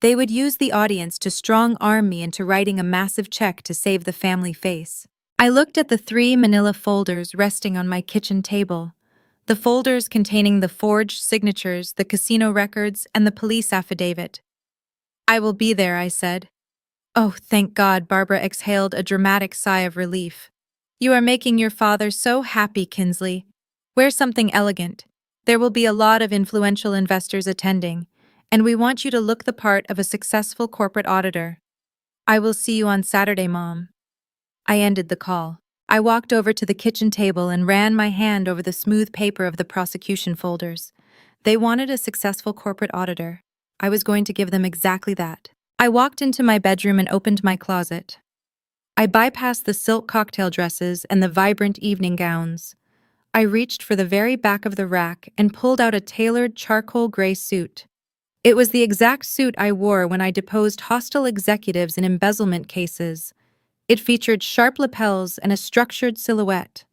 They would use the audience to strong-arm me into writing a massive check to save the family face. I looked at the 3 manila folders resting on my kitchen table. The folders containing the forged signatures, the casino records, and the police affidavit. "I will be there," I said. "Oh, thank God," Barbara exhaled a dramatic sigh of relief. "You are making your father so happy, Kinsley. Wear something elegant. There will be a lot of influential investors attending, and we want you to look the part of a successful corporate auditor. I will see you on Saturday, Mom." I ended the call. I walked over to the kitchen table and ran my hand over the smooth paper of the prosecution folders. They wanted a successful corporate auditor. I was going to give them exactly that. I walked into my bedroom and opened my closet. I bypassed the silk cocktail dresses and the vibrant evening gowns. I reached for the very back of the rack and pulled out a tailored charcoal gray suit. It was the exact suit I wore when I deposed hostile executives in embezzlement cases. It featured sharp lapels and a structured silhouette.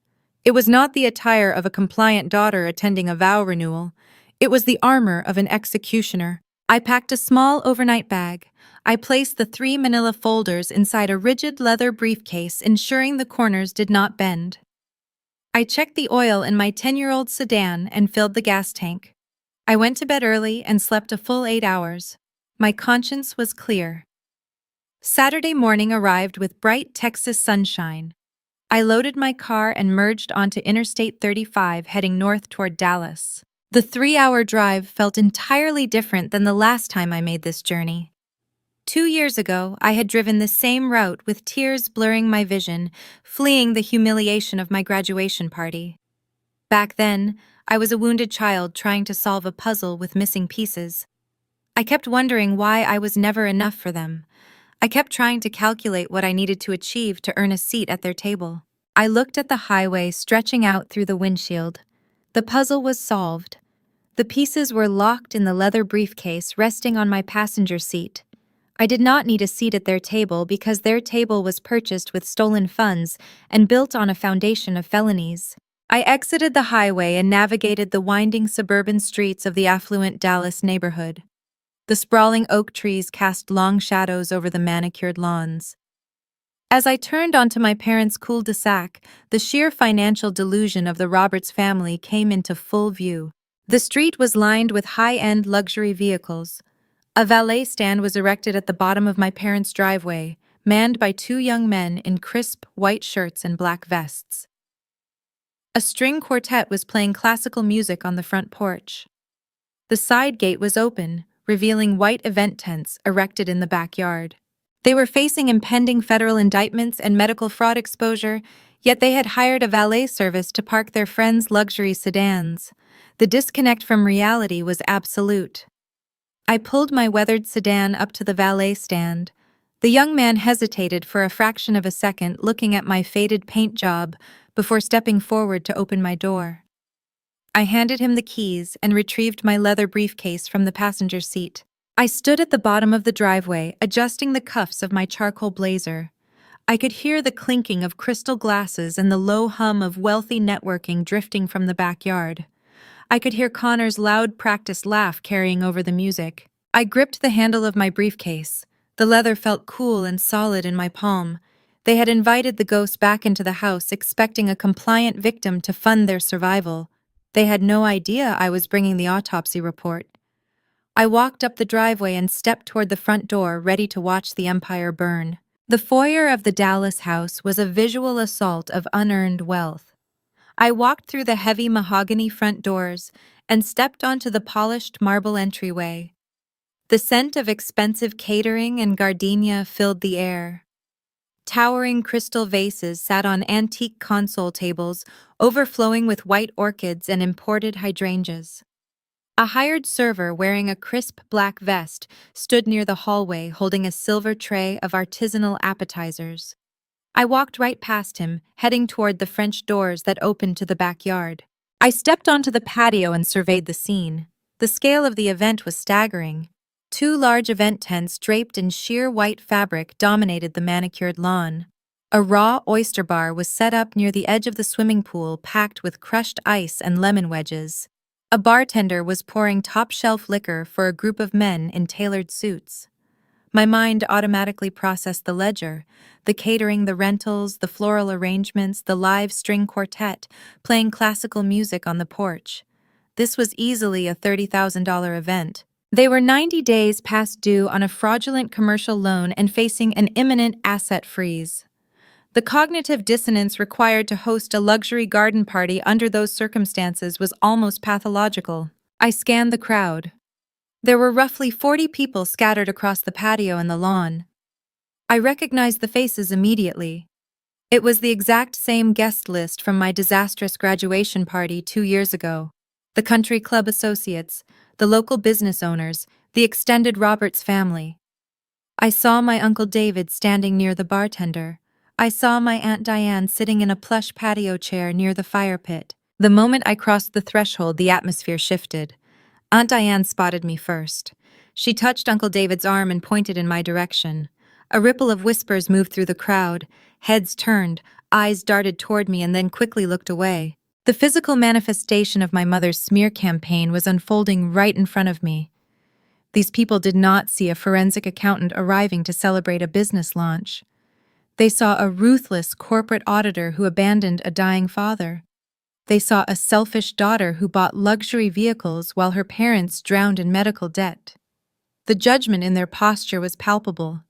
It was not the attire of a compliant daughter attending a vow renewal. It was the armor of an executioner. I packed a small overnight bag. I placed the 3 manila folders inside a rigid leather briefcase, ensuring the corners did not bend. I checked the oil in my 10-year-old sedan and filled the gas tank. I went to bed early and slept a full 8 hours. My conscience was clear. Saturday morning arrived with bright Texas sunshine. I loaded my car and merged onto Interstate 35 heading north toward Dallas. The 3-hour drive felt entirely different than the last time I made this journey. 2 years ago, I had driven the same route with tears blurring my vision, fleeing the humiliation of my graduation party. Back then, I was a wounded child trying to solve a puzzle with missing pieces. I kept wondering why I was never enough for them. I kept trying to calculate what I needed to achieve to earn a seat at their table. I looked at the highway stretching out through the windshield. The puzzle was solved. The pieces were locked in the leather briefcase resting on my passenger seat. I did not need a seat at their table because their table was purchased with stolen funds and built on a foundation of felonies. I exited the highway and navigated the winding suburban streets of the affluent Dallas neighborhood. The sprawling oak trees cast long shadows over the manicured lawns. As I turned onto my parents' cul-de-sac, the sheer financial delusion of the Roberts family came into full view. The street was lined with high-end luxury vehicles. A valet stand was erected at the bottom of my parents' driveway, manned by two young men in crisp white shirts and black vests. A string quartet was playing classical music on the front porch. The side gate was open, revealing white event tents erected in the backyard. They were facing impending federal indictments and medical fraud exposure, yet they had hired a valet service to park their friends' luxury sedans. The disconnect from reality was absolute. I pulled my weathered sedan up to the valet stand. The young man hesitated for a fraction of a second, looking at my faded paint job, before stepping forward to open my door. I handed him the keys and retrieved my leather briefcase from the passenger seat. I stood at the bottom of the driveway, adjusting the cuffs of my charcoal blazer. I could hear the clinking of crystal glasses and the low hum of wealthy networking drifting from the backyard. I could hear Connor's loud practice laugh carrying over the music. I gripped the handle of my briefcase. The leather felt cool and solid in my palm. They had invited the ghost back into the house, expecting a compliant victim to fund their survival. They had no idea I was bringing the autopsy report. I walked up the driveway and stepped toward the front door, ready to watch the empire burn. The foyer of the Dallas house was a visual assault of unearned wealth. I walked through the heavy mahogany front doors and stepped onto the polished marble entryway. The scent of expensive catering and gardenia filled the air. Towering crystal vases sat on antique console tables, overflowing with white orchids and imported hydrangeas. A hired server wearing a crisp black vest stood near the hallway holding a silver tray of artisanal appetizers. I walked right past him, heading toward the French doors that opened to the backyard. I stepped onto the patio and surveyed the scene. The scale of the event was staggering. Two large event tents draped in sheer white fabric dominated the manicured lawn. A raw oyster bar was set up near the edge of the swimming pool, packed with crushed ice and lemon wedges. A bartender was pouring top-shelf liquor for a group of men in tailored suits. My mind automatically processed the ledger, the catering, the rentals, the floral arrangements, the live string quartet, playing classical music on the porch. This was easily a $30,000 event. They were 90 days past due on a fraudulent commercial loan and facing an imminent asset freeze. The cognitive dissonance required to host a luxury garden party under those circumstances was almost pathological. I scanned the crowd. There were roughly 40 people scattered across the patio and the lawn. I recognized the faces immediately. It was the exact same guest list from my disastrous graduation party 2 years ago. The country club associates, the local business owners, the extended Roberts family. I saw my Uncle David standing near the bartender. I saw my Aunt Diane sitting in a plush patio chair near the fire pit. The moment I crossed the threshold, the atmosphere shifted. Aunt Diane spotted me first. She touched Uncle David's arm and pointed in my direction. A ripple of whispers moved through the crowd. Heads turned, eyes darted toward me and then quickly looked away. The physical manifestation of my mother's smear campaign was unfolding right in front of me. These people did not see a forensic accountant arriving to celebrate a business launch. They saw a ruthless corporate auditor who abandoned a dying father. They saw a selfish daughter who bought luxury vehicles while her parents drowned in medical debt. The judgment in their posture was palpable.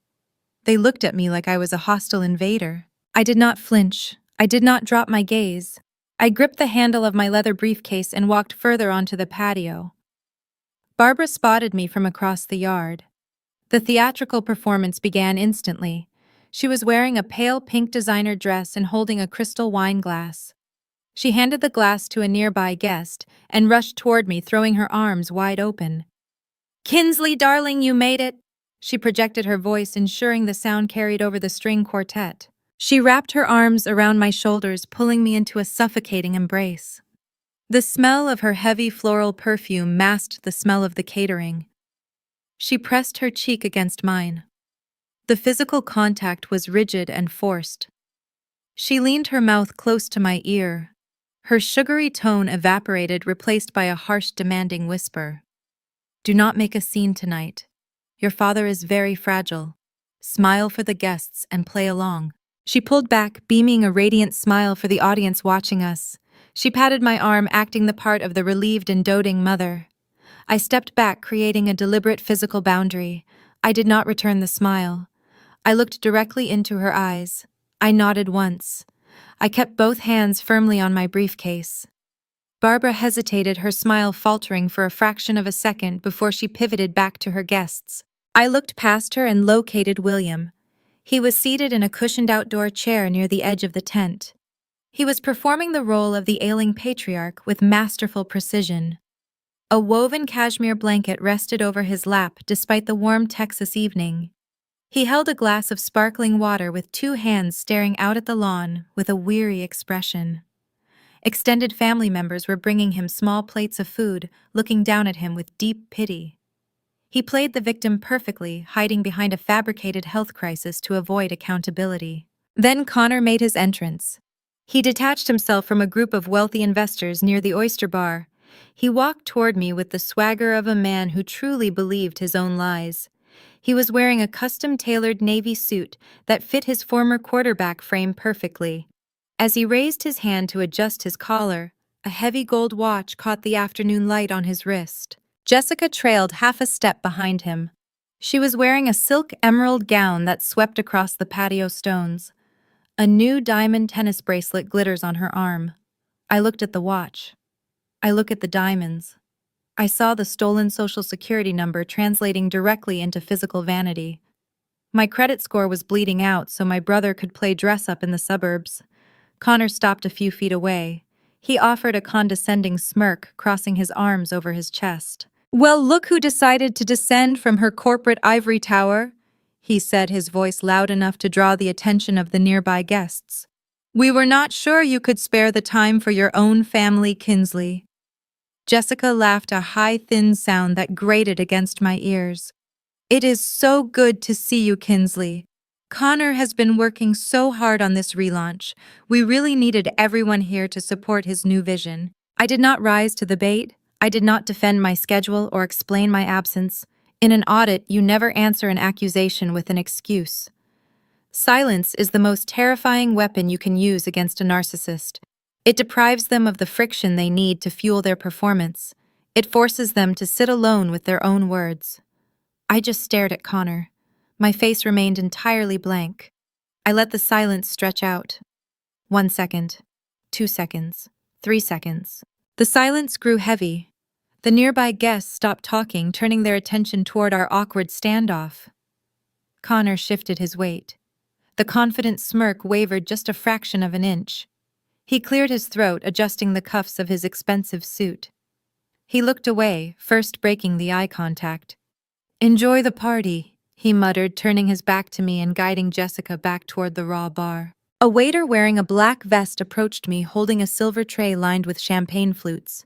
They looked at me like I was a hostile invader. I did not flinch. I did not drop my gaze. I gripped the handle of my leather briefcase and walked further onto the patio. Barbara spotted me from across the yard. The theatrical performance began instantly. She was wearing a pale pink designer dress and holding a crystal wine glass. She handed the glass to a nearby guest and rushed toward me, throwing her arms wide open. "Kinsley, darling, you made it!" She projected her voice, ensuring the sound carried over the string quartet. She wrapped her arms around my shoulders, pulling me into a suffocating embrace. The smell of her heavy floral perfume masked the smell of the catering. She pressed her cheek against mine. The physical contact was rigid and forced. She leaned her mouth close to my ear. Her sugary tone evaporated, replaced by a harsh, demanding whisper. "Do not make a scene tonight. Your father is very fragile. Smile for the guests and play along." She pulled back, beaming a radiant smile for the audience watching us. She patted my arm, acting the part of the relieved and doting mother. I stepped back, creating a deliberate physical boundary. I did not return the smile. I looked directly into her eyes. I nodded once. I kept both hands firmly on my briefcase. Barbara hesitated, her smile faltering for a fraction of a second before she pivoted back to her guests. I looked past her and located William. He was seated in a cushioned outdoor chair near the edge of the tent. He was performing the role of the ailing patriarch with masterful precision. A woven cashmere blanket rested over his lap despite the warm Texas evening. He held a glass of sparkling water with two hands, staring out at the lawn with a weary expression. Extended family members were bringing him small plates of food, looking down at him with deep pity. He played the victim perfectly, hiding behind a fabricated health crisis to avoid accountability. Then Connor made his entrance. He detached himself from a group of wealthy investors near the oyster bar. He walked toward me with the swagger of a man who truly believed his own lies. He was wearing a custom-tailored navy suit that fit his former quarterback frame perfectly. As he raised his hand to adjust his collar, a heavy gold watch caught the afternoon light on his wrist. Jessica trailed half a step behind him. She was wearing a silk emerald gown that swept across the patio stones. A new diamond tennis bracelet glitters on her arm. I looked at the watch. I looked at the diamonds. I saw the stolen social security number translating directly into physical vanity. My credit score was bleeding out, so my brother could play dress-up in the suburbs. Connor stopped a few feet away. He offered a condescending smirk, crossing his arms over his chest. "Well, look who decided to descend from her corporate ivory tower," he said, his voice loud enough to draw the attention of the nearby guests. "We were not sure you could spare the time for your own family, Kinsley." Jessica laughed, a high, thin sound that grated against my ears. "It is so good to see you, Kinsley. Connor has been working so hard on this relaunch. We really needed everyone here to support his new vision." I did not rise to the bait. I did not defend my schedule or explain my absence. In an audit, you never answer an accusation with an excuse. Silence is the most terrifying weapon you can use against a narcissist. It deprives them of the friction they need to fuel their performance. It forces them to sit alone with their own words. I just stared at Connor. My face remained entirely blank. I let the silence stretch out. 1 second, 2 seconds, 3 seconds. The silence grew heavy. The nearby guests stopped talking, turning their attention toward our awkward standoff. Connor shifted his weight. The confident smirk wavered just a fraction of an inch. He cleared his throat, adjusting the cuffs of his expensive suit. He looked away, first breaking the eye contact. "Enjoy the party," he muttered, turning his back to me and guiding Jessica back toward the raw bar. A waiter wearing a black vest approached me, holding a silver tray lined with champagne flutes.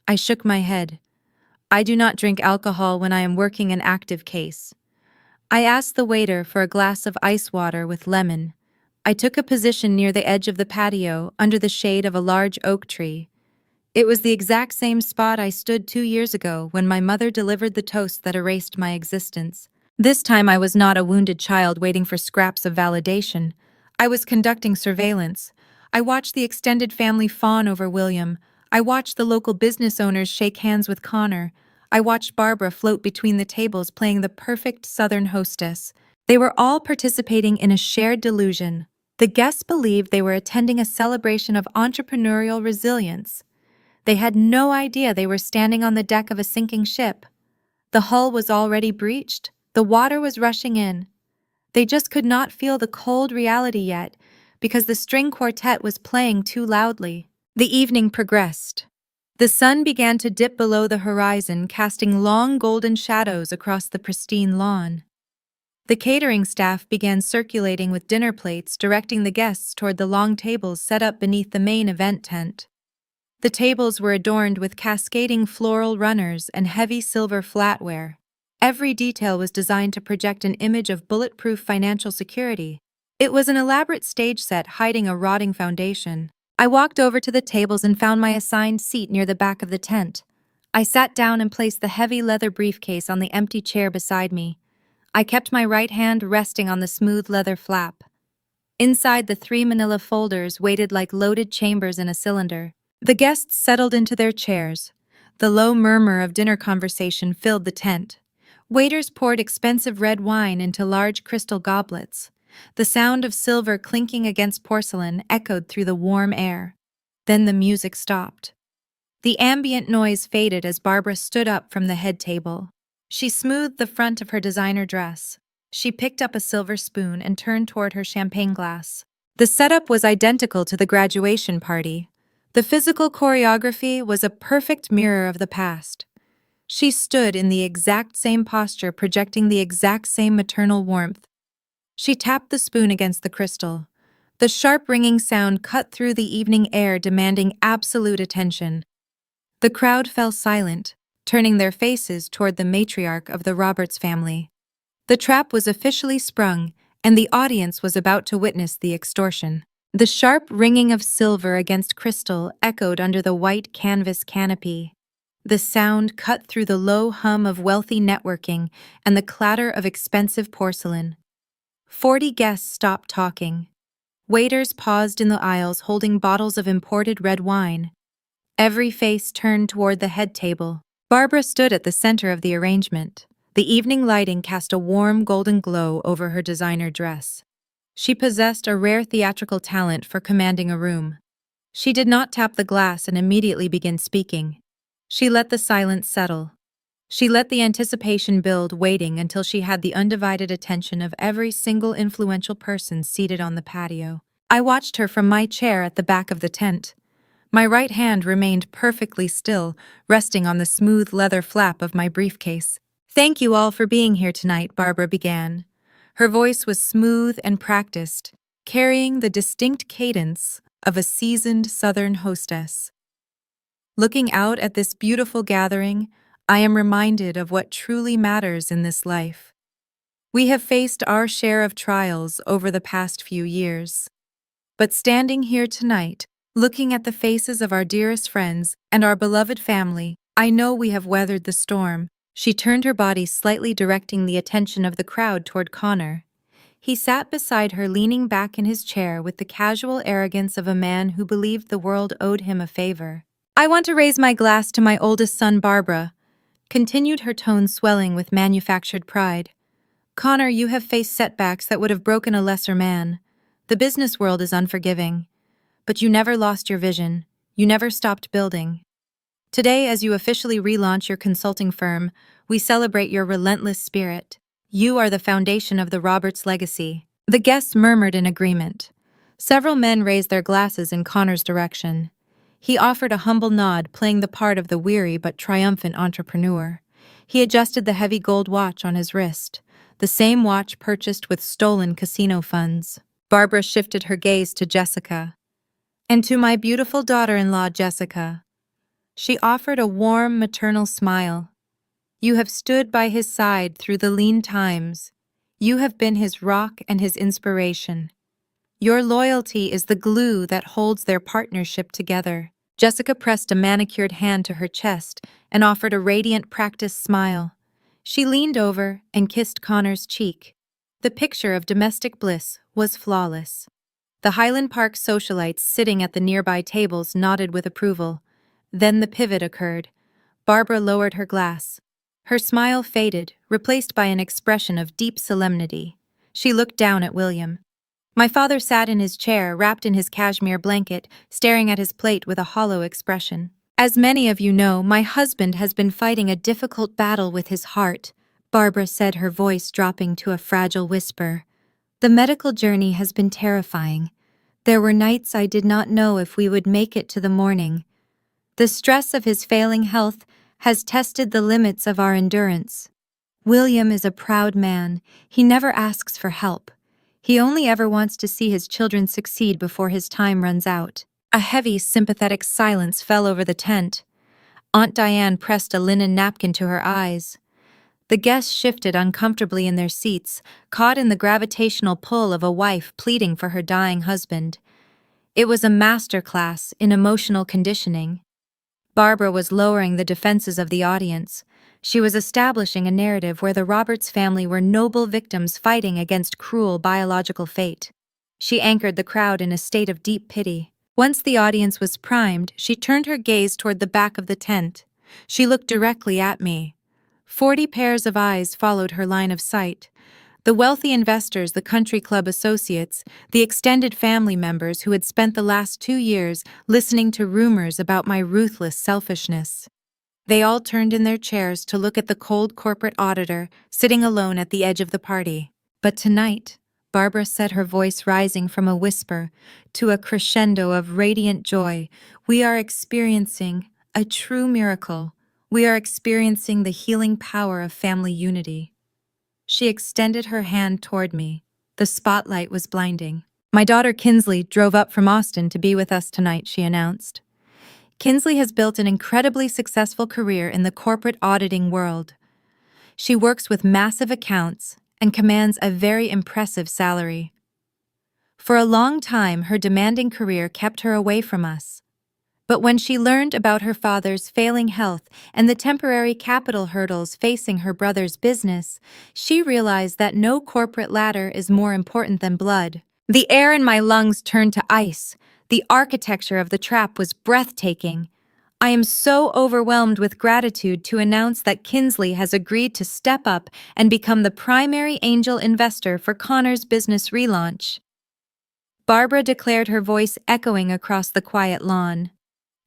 I shook my head. I do not drink alcohol when I am working an active case. I asked the waiter for a glass of ice water with lemon. I took a position near the edge of the patio, under the shade of a large oak tree. It was the exact same spot I stood 2 years ago when my mother delivered the toast that erased my existence. This time I was not a wounded child waiting for scraps of validation. I was conducting surveillance. I watched the extended family fawn over William. I watched the local business owners shake hands with Connor. I watched Barbara float between the tables, playing the perfect Southern hostess. They were all participating in a shared delusion. The guests believed they were attending a celebration of entrepreneurial resilience. They had no idea they were standing on the deck of a sinking ship. The hull was already breached. The water was rushing in. They just could not feel the cold reality yet, because the string quartet was playing too loudly. The evening progressed. The sun began to dip below the horizon, casting long golden shadows across the pristine lawn. The catering staff began circulating with dinner plates, directing the guests toward the long tables set up beneath the main event tent. The tables were adorned with cascading floral runners and heavy silver flatware. Every detail was designed to project an image of bulletproof financial security. It was an elaborate stage set hiding a rotting foundation. I walked over to the tables and found my assigned seat near the back of the tent. I sat down and placed the heavy leather briefcase on the empty chair beside me. I kept my right hand resting on the smooth leather flap. Inside, the 3 manila folders waited like loaded chambers in a cylinder. The guests settled into their chairs. The low murmur of dinner conversation filled the tent. Waiters poured expensive red wine into large crystal goblets. The sound of silver clinking against porcelain echoed through the warm air. Then the music stopped. The ambient noise faded as Barbara stood up from the head table. She smoothed the front of her designer dress. She picked up a silver spoon and turned toward her champagne glass. The setup was identical to the graduation party. The physical choreography was a perfect mirror of the past. She stood in the exact same posture, projecting the exact same maternal warmth. She tapped the spoon against the crystal. The sharp ringing sound cut through the evening air, demanding absolute attention. The crowd fell silent, turning their faces toward the matriarch of the Roberts family. The trap was officially sprung, and the audience was about to witness the extortion. The sharp ringing of silver against crystal echoed under the white canvas canopy. The sound cut through the low hum of wealthy networking and the clatter of expensive porcelain. 40 guests stopped talking. Waiters paused in the aisles holding bottles of imported red wine. Every face turned toward the head table. Barbara stood at the center of the arrangement. The evening lighting cast a warm golden glow over her designer dress. She possessed a rare theatrical talent for commanding a room. She did not tap the glass and immediately begin speaking. She let the silence settle. She let the anticipation build, waiting until she had the undivided attention of every single influential person seated on the patio. I watched her from my chair at the back of the tent. My right hand remained perfectly still, resting on the smooth leather flap of my briefcase. "Thank you all for being here tonight," Barbara began. Her voice was smooth and practiced, carrying the distinct cadence of a seasoned Southern hostess. Looking out at this beautiful gathering, I am reminded of what truly matters in this life. We have faced our share of trials over the past few years. But standing here tonight, looking at the faces of our dearest friends and our beloved family, I know we have weathered the storm. She turned her body slightly, directing the attention of the crowd toward Connor. He sat beside her, leaning back in his chair with the casual arrogance of a man who believed the world owed him a favor. "I want to raise my glass to my oldest son, Barbara," continued her tone swelling with manufactured pride. "Connor, you have faced setbacks that would have broken a lesser man. The business world is unforgiving. But you never lost your vision. You never stopped building. Today, as you officially relaunch your consulting firm, we celebrate your relentless spirit. You are the foundation of the Roberts legacy." The guests murmured in agreement. Several men raised their glasses in Connor's direction. He offered a humble nod, playing the part of the weary but triumphant entrepreneur. He adjusted the heavy gold watch on his wrist, the same watch purchased with stolen casino funds. Barbara shifted her gaze to Jessica. "And to my beautiful daughter-in-law, Jessica." She offered a warm, maternal smile. "You have stood by his side through the lean times. You have been his rock and his inspiration. Your loyalty is the glue that holds their partnership together." Jessica pressed a manicured hand to her chest and offered a radiant, practiced smile. She leaned over and kissed Connor's cheek. The picture of domestic bliss was flawless. The Highland Park socialites sitting at the nearby tables nodded with approval. Then the pivot occurred. Barbara lowered her glass. Her smile faded, replaced by an expression of deep solemnity. She looked down at William. My father sat in his chair, wrapped in his cashmere blanket, staring at his plate with a hollow expression. As many of you know, my husband has been fighting a difficult battle with his heart, Barbara said, her voice dropping to a fragile whisper. The medical journey has been terrifying. There were nights I did not know if we would make it to the morning. The stress of his failing health has tested the limits of our endurance. William is a proud man. He never asks for help. He only ever wants to see his children succeed before his time runs out. A heavy, sympathetic silence fell over the tent. Aunt Diane pressed a linen napkin to her eyes. The guests shifted uncomfortably in their seats, caught in the gravitational pull of a wife pleading for her dying husband. It was a master class in emotional conditioning. Barbara was lowering the defenses of the audience. She was establishing a narrative where the Roberts family were noble victims fighting against cruel biological fate. She anchored the crowd in a state of deep pity. Once the audience was primed, she turned her gaze toward the back of the tent. She looked directly at me. 40 pairs of eyes followed her line of sight. The wealthy investors, the country club associates, the extended family members who had spent the last 2 years listening to rumors about my ruthless selfishness. They all turned in their chairs to look at the cold corporate auditor sitting alone at the edge of the party. But tonight, Barbara said, her voice rising from a whisper to a crescendo of radiant joy, we are experiencing a true miracle. We are experiencing the healing power of family unity. She extended her hand toward me. The spotlight was blinding. My daughter Kinsley drove up from Austin to be with us tonight, she announced. Kinsley has built an incredibly successful career in the corporate auditing world. She works with massive accounts and commands a very impressive salary. For a long time, her demanding career kept her away from us. But when she learned about her father's failing health and the temporary capital hurdles facing her brother's business, she realized that no corporate ladder is more important than blood. The air in my lungs turned to ice. The architecture of the trap was breathtaking. I am so overwhelmed with gratitude to announce that Kinsley has agreed to step up and become the primary angel investor for Connor's business relaunch. Barbara declared, her voice echoing across the quiet lawn.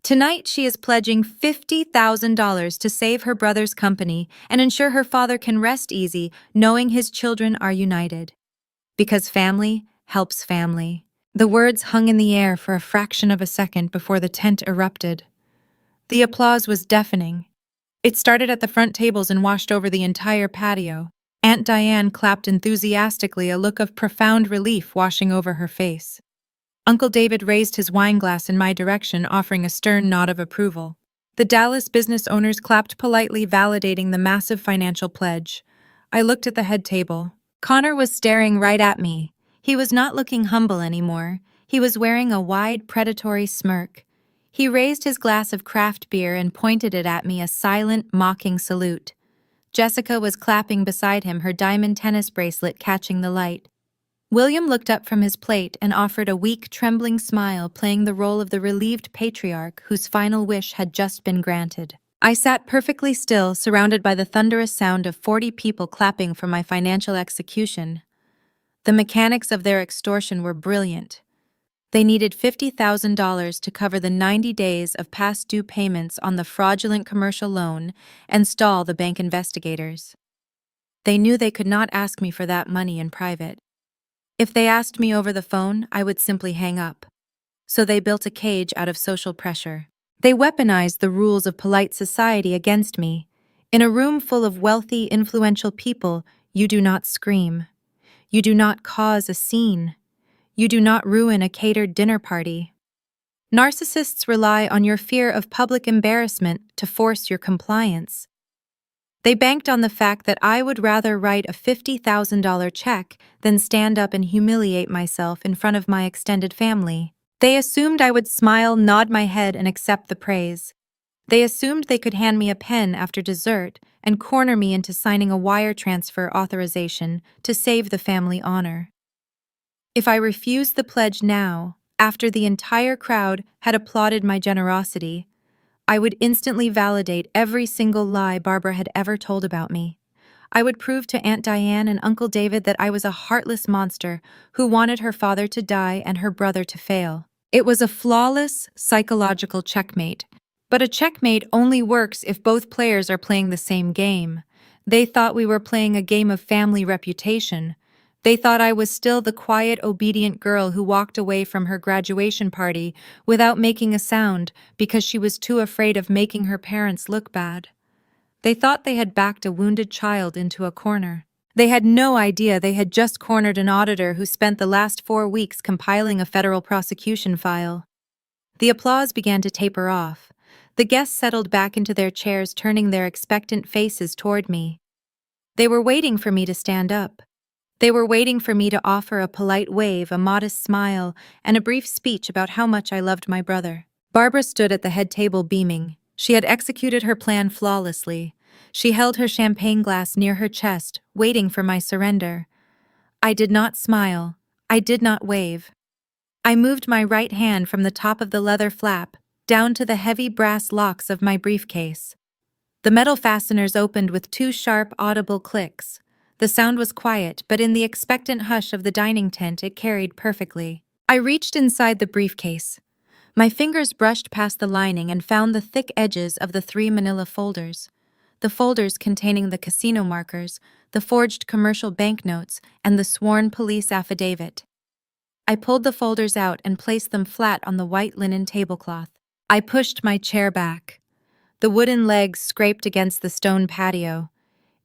Tonight, she is pledging $50,000 to save her brother's company and ensure her father can rest easy knowing his children are united. Because family helps family. The words hung in the air for a fraction of a second before the tent erupted. The applause was deafening. It started at the front tables and washed over the entire patio. Aunt Diane clapped enthusiastically, a look of profound relief washing over her face. Uncle David raised his wineglass in my direction, offering a stern nod of approval. The Dallas business owners clapped politely, validating the massive financial pledge. I looked at the head table. Connor was staring right at me. He was not looking humble anymore. He was wearing a wide, predatory smirk. He raised his glass of craft beer and pointed it at me, a silent, mocking salute. Jessica was clapping beside him, her diamond tennis bracelet catching the light. William looked up from his plate and offered a weak, trembling smile, playing the role of the relieved patriarch whose final wish had just been granted. I sat perfectly still, surrounded by the thunderous sound of 40 people clapping for my financial execution. The mechanics of their extortion were brilliant. They needed $50,000 to cover the 90 days of past due payments on the fraudulent commercial loan and stall the bank investigators. They knew they could not ask me for that money in private. If they asked me over the phone, I would simply hang up. So they built a cage out of social pressure. They weaponized the rules of polite society against me. In a room full of wealthy, influential people, you do not scream. You do not cause a scene. You do not ruin a catered dinner party. Narcissists rely on your fear of public embarrassment to force your compliance. They banked on the fact that I would rather write a $50,000 check than stand up and humiliate myself in front of my extended family. They assumed I would smile, nod my head, and accept the praise. They assumed they could hand me a pen after dessert and corner me into signing a wire transfer authorization to save the family honor. If I refused the pledge now, after the entire crowd had applauded my generosity, I would instantly validate every single lie Barbara had ever told about me. I would prove to Aunt Diane and Uncle David that I was a heartless monster who wanted her father to die and her brother to fail. It was a flawless, psychological checkmate. But a checkmate only works if both players are playing the same game. They thought we were playing a game of family reputation. They thought I was still the quiet, obedient girl who walked away from her graduation party without making a sound because she was too afraid of making her parents look bad. They thought they had backed a wounded child into a corner. They had no idea they had just cornered an auditor who spent the last 4 weeks compiling a federal prosecution file. The applause began to taper off. The guests settled back into their chairs, turning their expectant faces toward me. They were waiting for me to stand up. They were waiting for me to offer a polite wave, a modest smile, and a brief speech about how much I loved my brother. Barbara stood at the head table beaming. She had executed her plan flawlessly. She held her champagne glass near her chest, waiting for my surrender. I did not smile. I did not wave. I moved my right hand from the top of the leather flap down to the heavy brass locks of my briefcase. The metal fasteners opened with 2 sharp, audible clicks. The sound was quiet, but in the expectant hush of the dining tent it carried perfectly. I reached inside the briefcase. My fingers brushed past the lining and found the thick edges of the 3 manila folders. The folders containing the casino markers, the forged commercial banknotes, and the sworn police affidavit. I pulled the folders out and placed them flat on the white linen tablecloth. I pushed my chair back. The wooden legs scraped against the stone patio.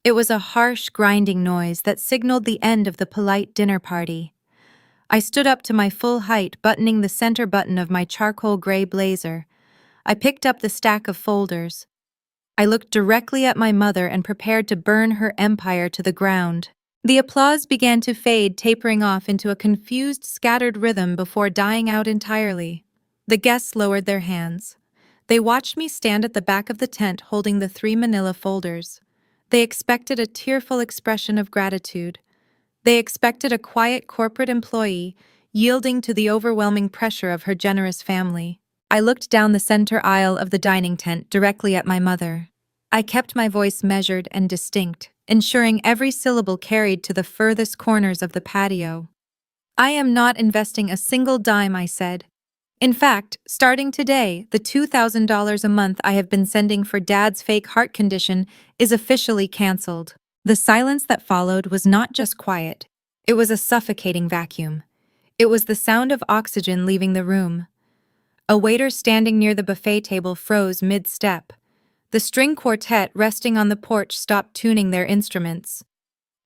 It was a harsh, grinding noise that signaled the end of the polite dinner party. I stood up to my full height, buttoning the center button of my charcoal gray blazer. I picked up the stack of folders. I looked directly at my mother and prepared to burn her empire to the ground. The applause began to fade, tapering off into a confused, scattered rhythm before dying out entirely. The guests lowered their hands. They watched me stand at the back of the tent holding the 3 manila folders. They expected a tearful expression of gratitude. They expected a quiet corporate employee yielding to the overwhelming pressure of her generous family. I looked down the center aisle of the dining tent directly at my mother. I kept my voice measured and distinct, ensuring every syllable carried to the furthest corners of the patio. I am not investing a single dime, I said. In fact, starting today, the $2,000 a month I have been sending for Dad's fake heart condition is officially canceled. The silence that followed was not just quiet. It was a suffocating vacuum. It was the sound of oxygen leaving the room. A waiter standing near the buffet table froze mid-step. The string quartet resting on the porch stopped tuning their instruments.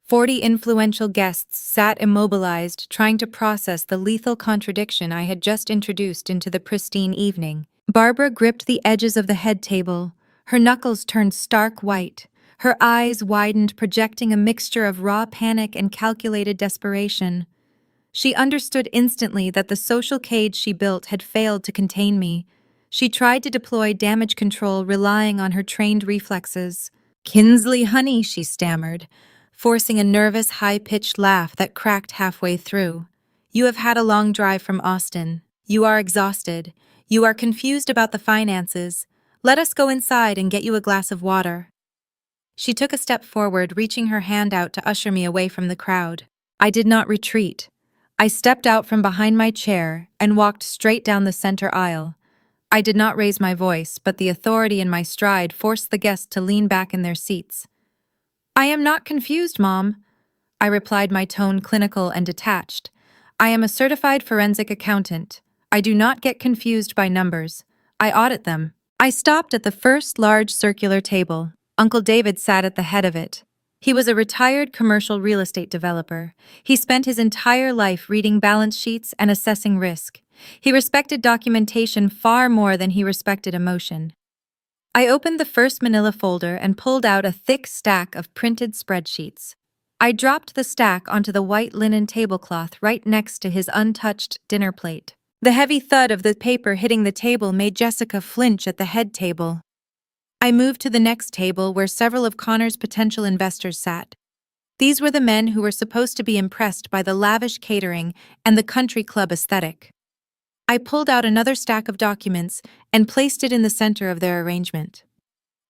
40 influential guests sat immobilized, trying to process the lethal contradiction I had just introduced into the pristine evening. Barbara gripped the edges of the head table. Her knuckles turned stark white. Her eyes widened, projecting a mixture of raw panic and calculated desperation. She understood instantly that the social cage she built had failed to contain me. She tried to deploy damage control, relying on her trained reflexes. "Kinsley, honey," she stammered, forcing a nervous, high-pitched laugh that cracked halfway through. "You have had a long drive from Austin. You are exhausted. You are confused about the finances. Let us go inside and get you a glass of water." She took a step forward, reaching her hand out to usher me away from the crowd. I did not retreat. I stepped out from behind my chair and walked straight down the center aisle. I did not raise my voice, but the authority in my stride forced the guests to lean back in their seats. "I am not confused, Mom," I replied, my tone clinical and detached. "I am a certified forensic accountant. I do not get confused by numbers. I audit them." I stopped at the first large circular table. Uncle David sat at the head of it. He was a retired commercial real estate developer. He spent his entire life reading balance sheets and assessing risk. He respected documentation far more than he respected emotion. I opened the first manila folder and pulled out a thick stack of printed spreadsheets. I dropped the stack onto the white linen tablecloth right next to his untouched dinner plate. The heavy thud of the paper hitting the table made Jessica flinch at the head table. I moved to the next table where several of Connor's potential investors sat. These were the men who were supposed to be impressed by the lavish catering and the country club aesthetic. I pulled out another stack of documents and placed it in the center of their arrangement.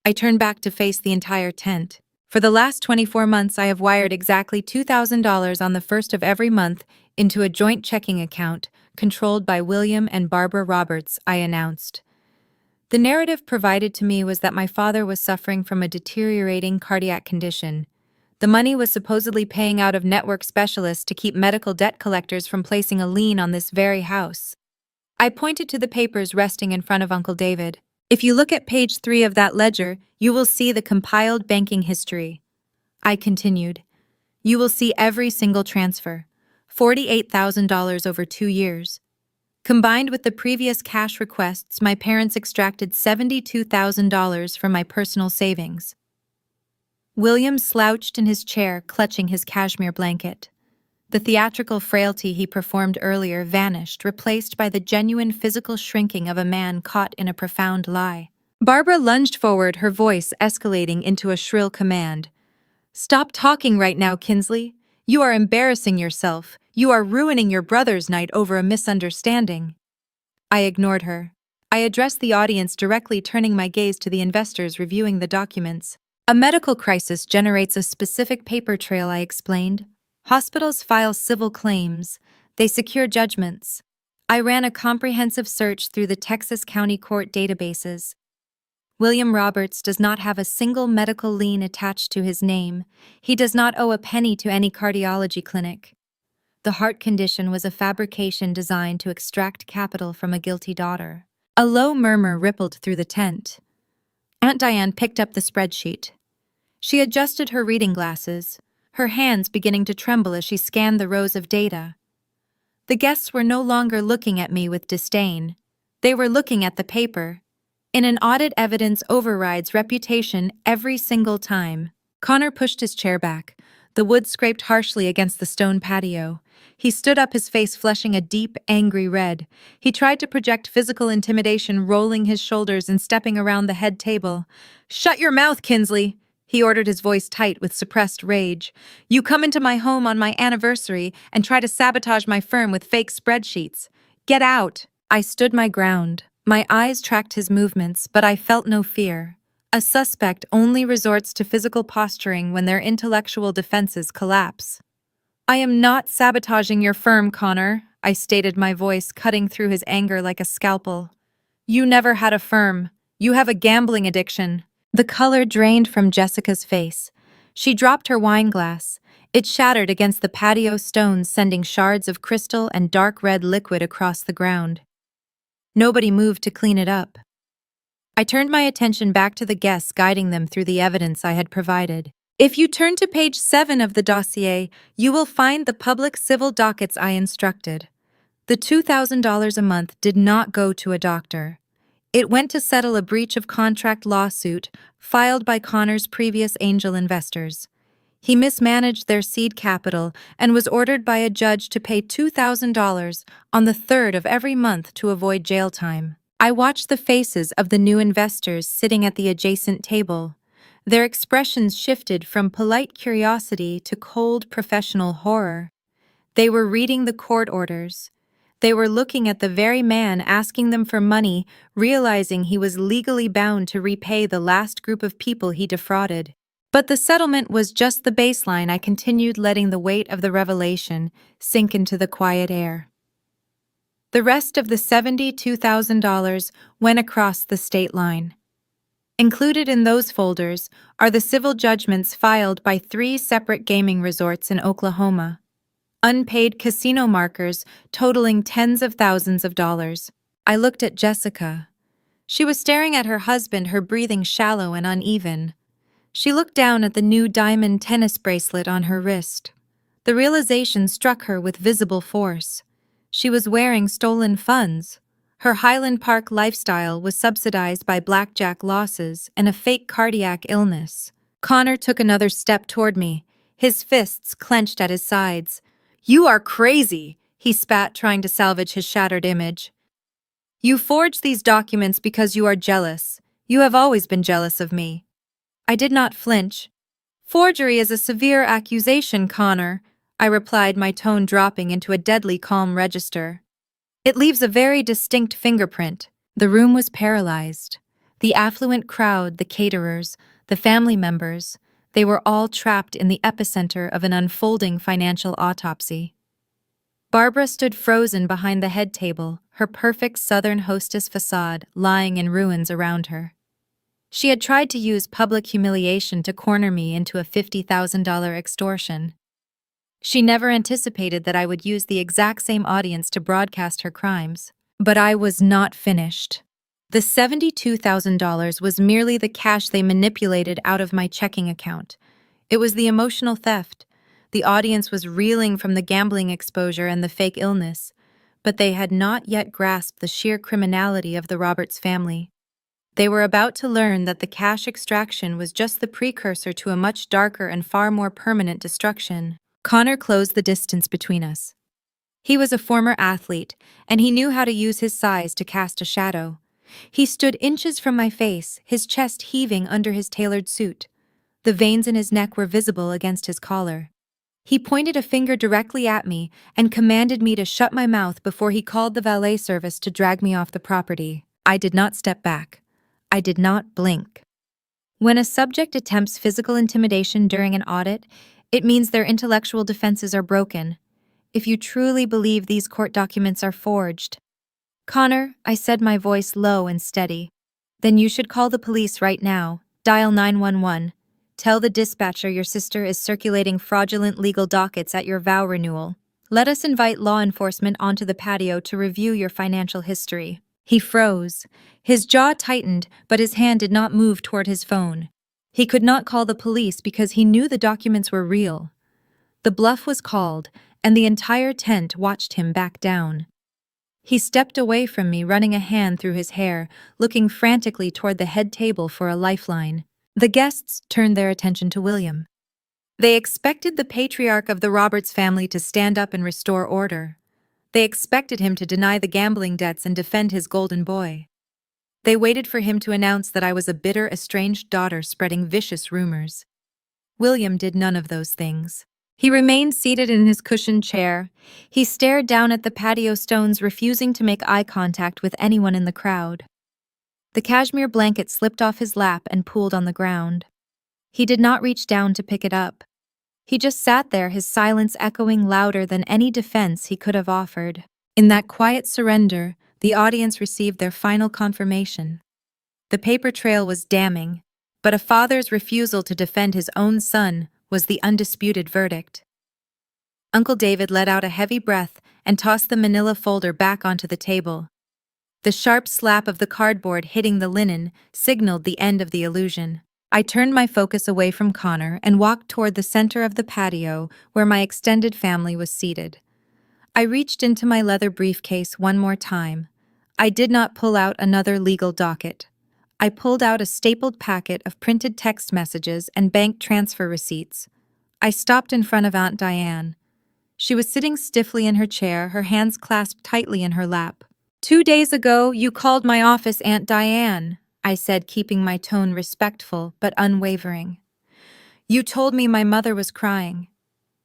I turned back to face the entire tent. For the last 24 months, I have wired exactly $2,000 on the first of every month into a joint checking account controlled by William and Barbara Roberts, I announced. The narrative provided to me was that my father was suffering from a deteriorating cardiac condition. The money was supposedly paying out of network specialists to keep medical debt collectors from placing a lien on this very house. I pointed to the papers resting in front of Uncle David. If you look at page 3 of that ledger, you will see the compiled banking history. I continued. You will see every single transfer, $48,000 over 2 years. Combined with the previous cash requests, my parents extracted $72,000 from my personal savings. William slouched in his chair, clutching his cashmere blanket. The theatrical frailty he performed earlier vanished, replaced by the genuine physical shrinking of a man caught in a profound lie. Barbara lunged forward, her voice escalating into a shrill command. "Stop talking right now, Kinsley. You are embarrassing yourself. You are ruining your brother's night over a misunderstanding." I ignored her. I addressed the audience directly, turning my gaze to the investors reviewing the documents. A medical crisis generates a specific paper trail, I explained. Hospitals file civil claims. They secure judgments. I ran a comprehensive search through the Texas County Court databases. William Roberts does not have a single medical lien attached to his name. He does not owe a penny to any cardiology clinic. The heart condition was a fabrication designed to extract capital from a guilty daughter. A low murmur rippled through the tent. Aunt Diane picked up the spreadsheet. She adjusted her reading glasses, her hands beginning to tremble as she scanned the rows of data. The guests were no longer looking at me with disdain. They were looking at the paper. In an audit, evidence overrides reputation every single time. Connor pushed his chair back. The wood scraped harshly against the stone patio. He stood up, his face flushing a deep, angry red. He tried to project physical intimidation, rolling his shoulders and stepping around the head table. "Shut your mouth, Kinsley!" he ordered, his voice tight with suppressed rage. "You come into my home on my anniversary and try to sabotage my firm with fake spreadsheets. Get out!" I stood my ground. My eyes tracked his movements, but I felt no fear. A suspect only resorts to physical posturing when their intellectual defenses collapse. "I am not sabotaging your firm, Connor," I stated, my voice cutting through his anger like a scalpel. "You never had a firm. You have a gambling addiction." The color drained from Jessica's face. She dropped her wine glass. It shattered against the patio stones, sending shards of crystal and dark red liquid across the ground. Nobody moved to clean it up. I turned my attention back to the guests, guiding them through the evidence I had provided. If you turn to page 7 of the dossier, you will find the public civil dockets I instructed. The $2,000 a month did not go to a doctor. It went to settle a breach of contract lawsuit filed by Connor's previous angel investors. He mismanaged their seed capital and was ordered by a judge to pay $2,000 on the 3rd of every month to avoid jail time. I watched the faces of the new investors sitting at the adjacent table. Their expressions shifted from polite curiosity to cold professional horror. They were reading the court orders. They were looking at the very man asking them for money, realizing he was legally bound to repay the last group of people he defrauded. But the settlement was just the baseline. I continued, letting the weight of the revelation sink into the quiet air. The rest of the $72,000 went across the state line. Included in those folders are the civil judgments filed by 3 separate gaming resorts in Oklahoma. Unpaid casino markers totaling tens of thousands of dollars. I looked at Jessica. She was staring at her husband, her breathing shallow and uneven. She looked down at the new diamond tennis bracelet on her wrist. The realization struck her with visible force. She was wearing stolen funds. Her Highland Park lifestyle was subsidized by blackjack losses and a fake cardiac illness. Connor took another step toward me, his fists clenched at his sides. "You are crazy," he spat, trying to salvage his shattered image. "You forged these documents because you are jealous. You have always been jealous of me." I did not flinch. "Forgery is a severe accusation, Connor," I replied, my tone dropping into a deadly calm register. "It leaves a very distinct fingerprint." The room was paralyzed. The affluent crowd, the caterers, the family members, They were all trapped in the epicenter of an unfolding financial autopsy. Barbara stood frozen behind the head table, her perfect Southern hostess facade lying in ruins around her. She had tried to use public humiliation to corner me into a $50,000 extortion. She never anticipated that I would use the exact same audience to broadcast her crimes. But I was not finished. The $72,000 was merely the cash they manipulated out of my checking account. It was the emotional theft. The audience was reeling from the gambling exposure and the fake illness, but they had not yet grasped the sheer criminality of the Roberts family. They were about to learn that the cash extraction was just the precursor to a much darker and far more permanent destruction. Connor closed the distance between us. He was a former athlete, and he knew how to use his size to cast a shadow. He stood inches from my face, his chest heaving under his tailored suit. The veins in his neck were visible against his collar. He pointed a finger directly at me and commanded me to shut my mouth before he called the valet service to drag me off the property. I did not step back. I did not blink. When a subject attempts physical intimidation during an audit, it means their intellectual defenses are broken. If you truly believe these court documents are forged. Connor, I said, my voice low and steady. Then you should call the police right now. Dial 911. Tell the dispatcher your sister is circulating fraudulent legal dockets at your vow renewal. Let us invite law enforcement onto the patio to review your financial history. He froze. His jaw tightened, but his hand did not move toward his phone. He could not call the police because he knew the documents were real. The bluff was called, and the entire tent watched him back down. He stepped away from me, running a hand through his hair, looking frantically toward the head table for a lifeline. The guests turned their attention to William. They expected the patriarch of the Roberts family to stand up and restore order. They expected him to deny the gambling debts and defend his golden boy. They waited for him to announce that I was a bitter, estranged daughter spreading vicious rumors. William did none of those things. He remained seated in his cushioned chair. He stared down at the patio stones, refusing to make eye contact with anyone in the crowd. The cashmere blanket slipped off his lap and pooled on the ground. He did not reach down to pick it up. He just sat there, his silence echoing louder than any defense he could have offered. In that quiet surrender, the audience received their final confirmation. The paper trail was damning, but a father's refusal to defend his own son was the undisputed verdict. Uncle David let out a heavy breath and tossed the manila folder back onto the table. The sharp slap of the cardboard hitting the linen signaled the end of the illusion. I turned my focus away from Connor and walked toward the center of the patio where my extended family was seated. I reached into my leather briefcase one more time. I did not pull out another legal docket. I pulled out a stapled packet of printed text messages and bank transfer receipts. I stopped in front of Aunt Diane. She was sitting stiffly in her chair, her hands clasped tightly in her lap. 2 days ago, you called my office, Aunt Diane, I said, keeping my tone respectful but unwavering. You told me my mother was crying.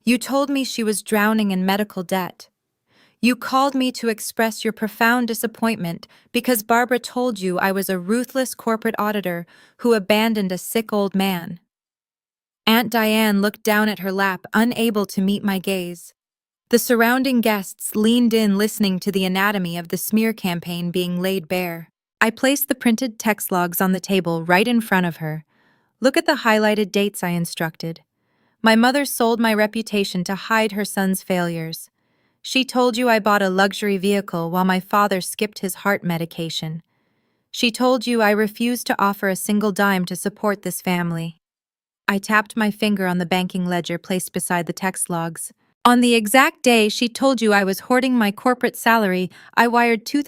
You told me she was drowning in medical debt. You called me to express your profound disappointment because Barbara told you I was a ruthless corporate auditor who abandoned a sick old man. Aunt Diane looked down at her lap, unable to meet my gaze. The surrounding guests leaned in, listening to the anatomy of the smear campaign being laid bare. I placed the printed text logs on the table right in front of her. Look at the highlighted dates, I instructed. My mother sold my reputation to hide her son's failures. She told you I bought a luxury vehicle while my father skipped his heart medication. She told you I refused to offer a single dime to support this family. I tapped my finger on the banking ledger placed beside the text logs. On the exact day she told you I was hoarding my corporate salary, I wired $2,000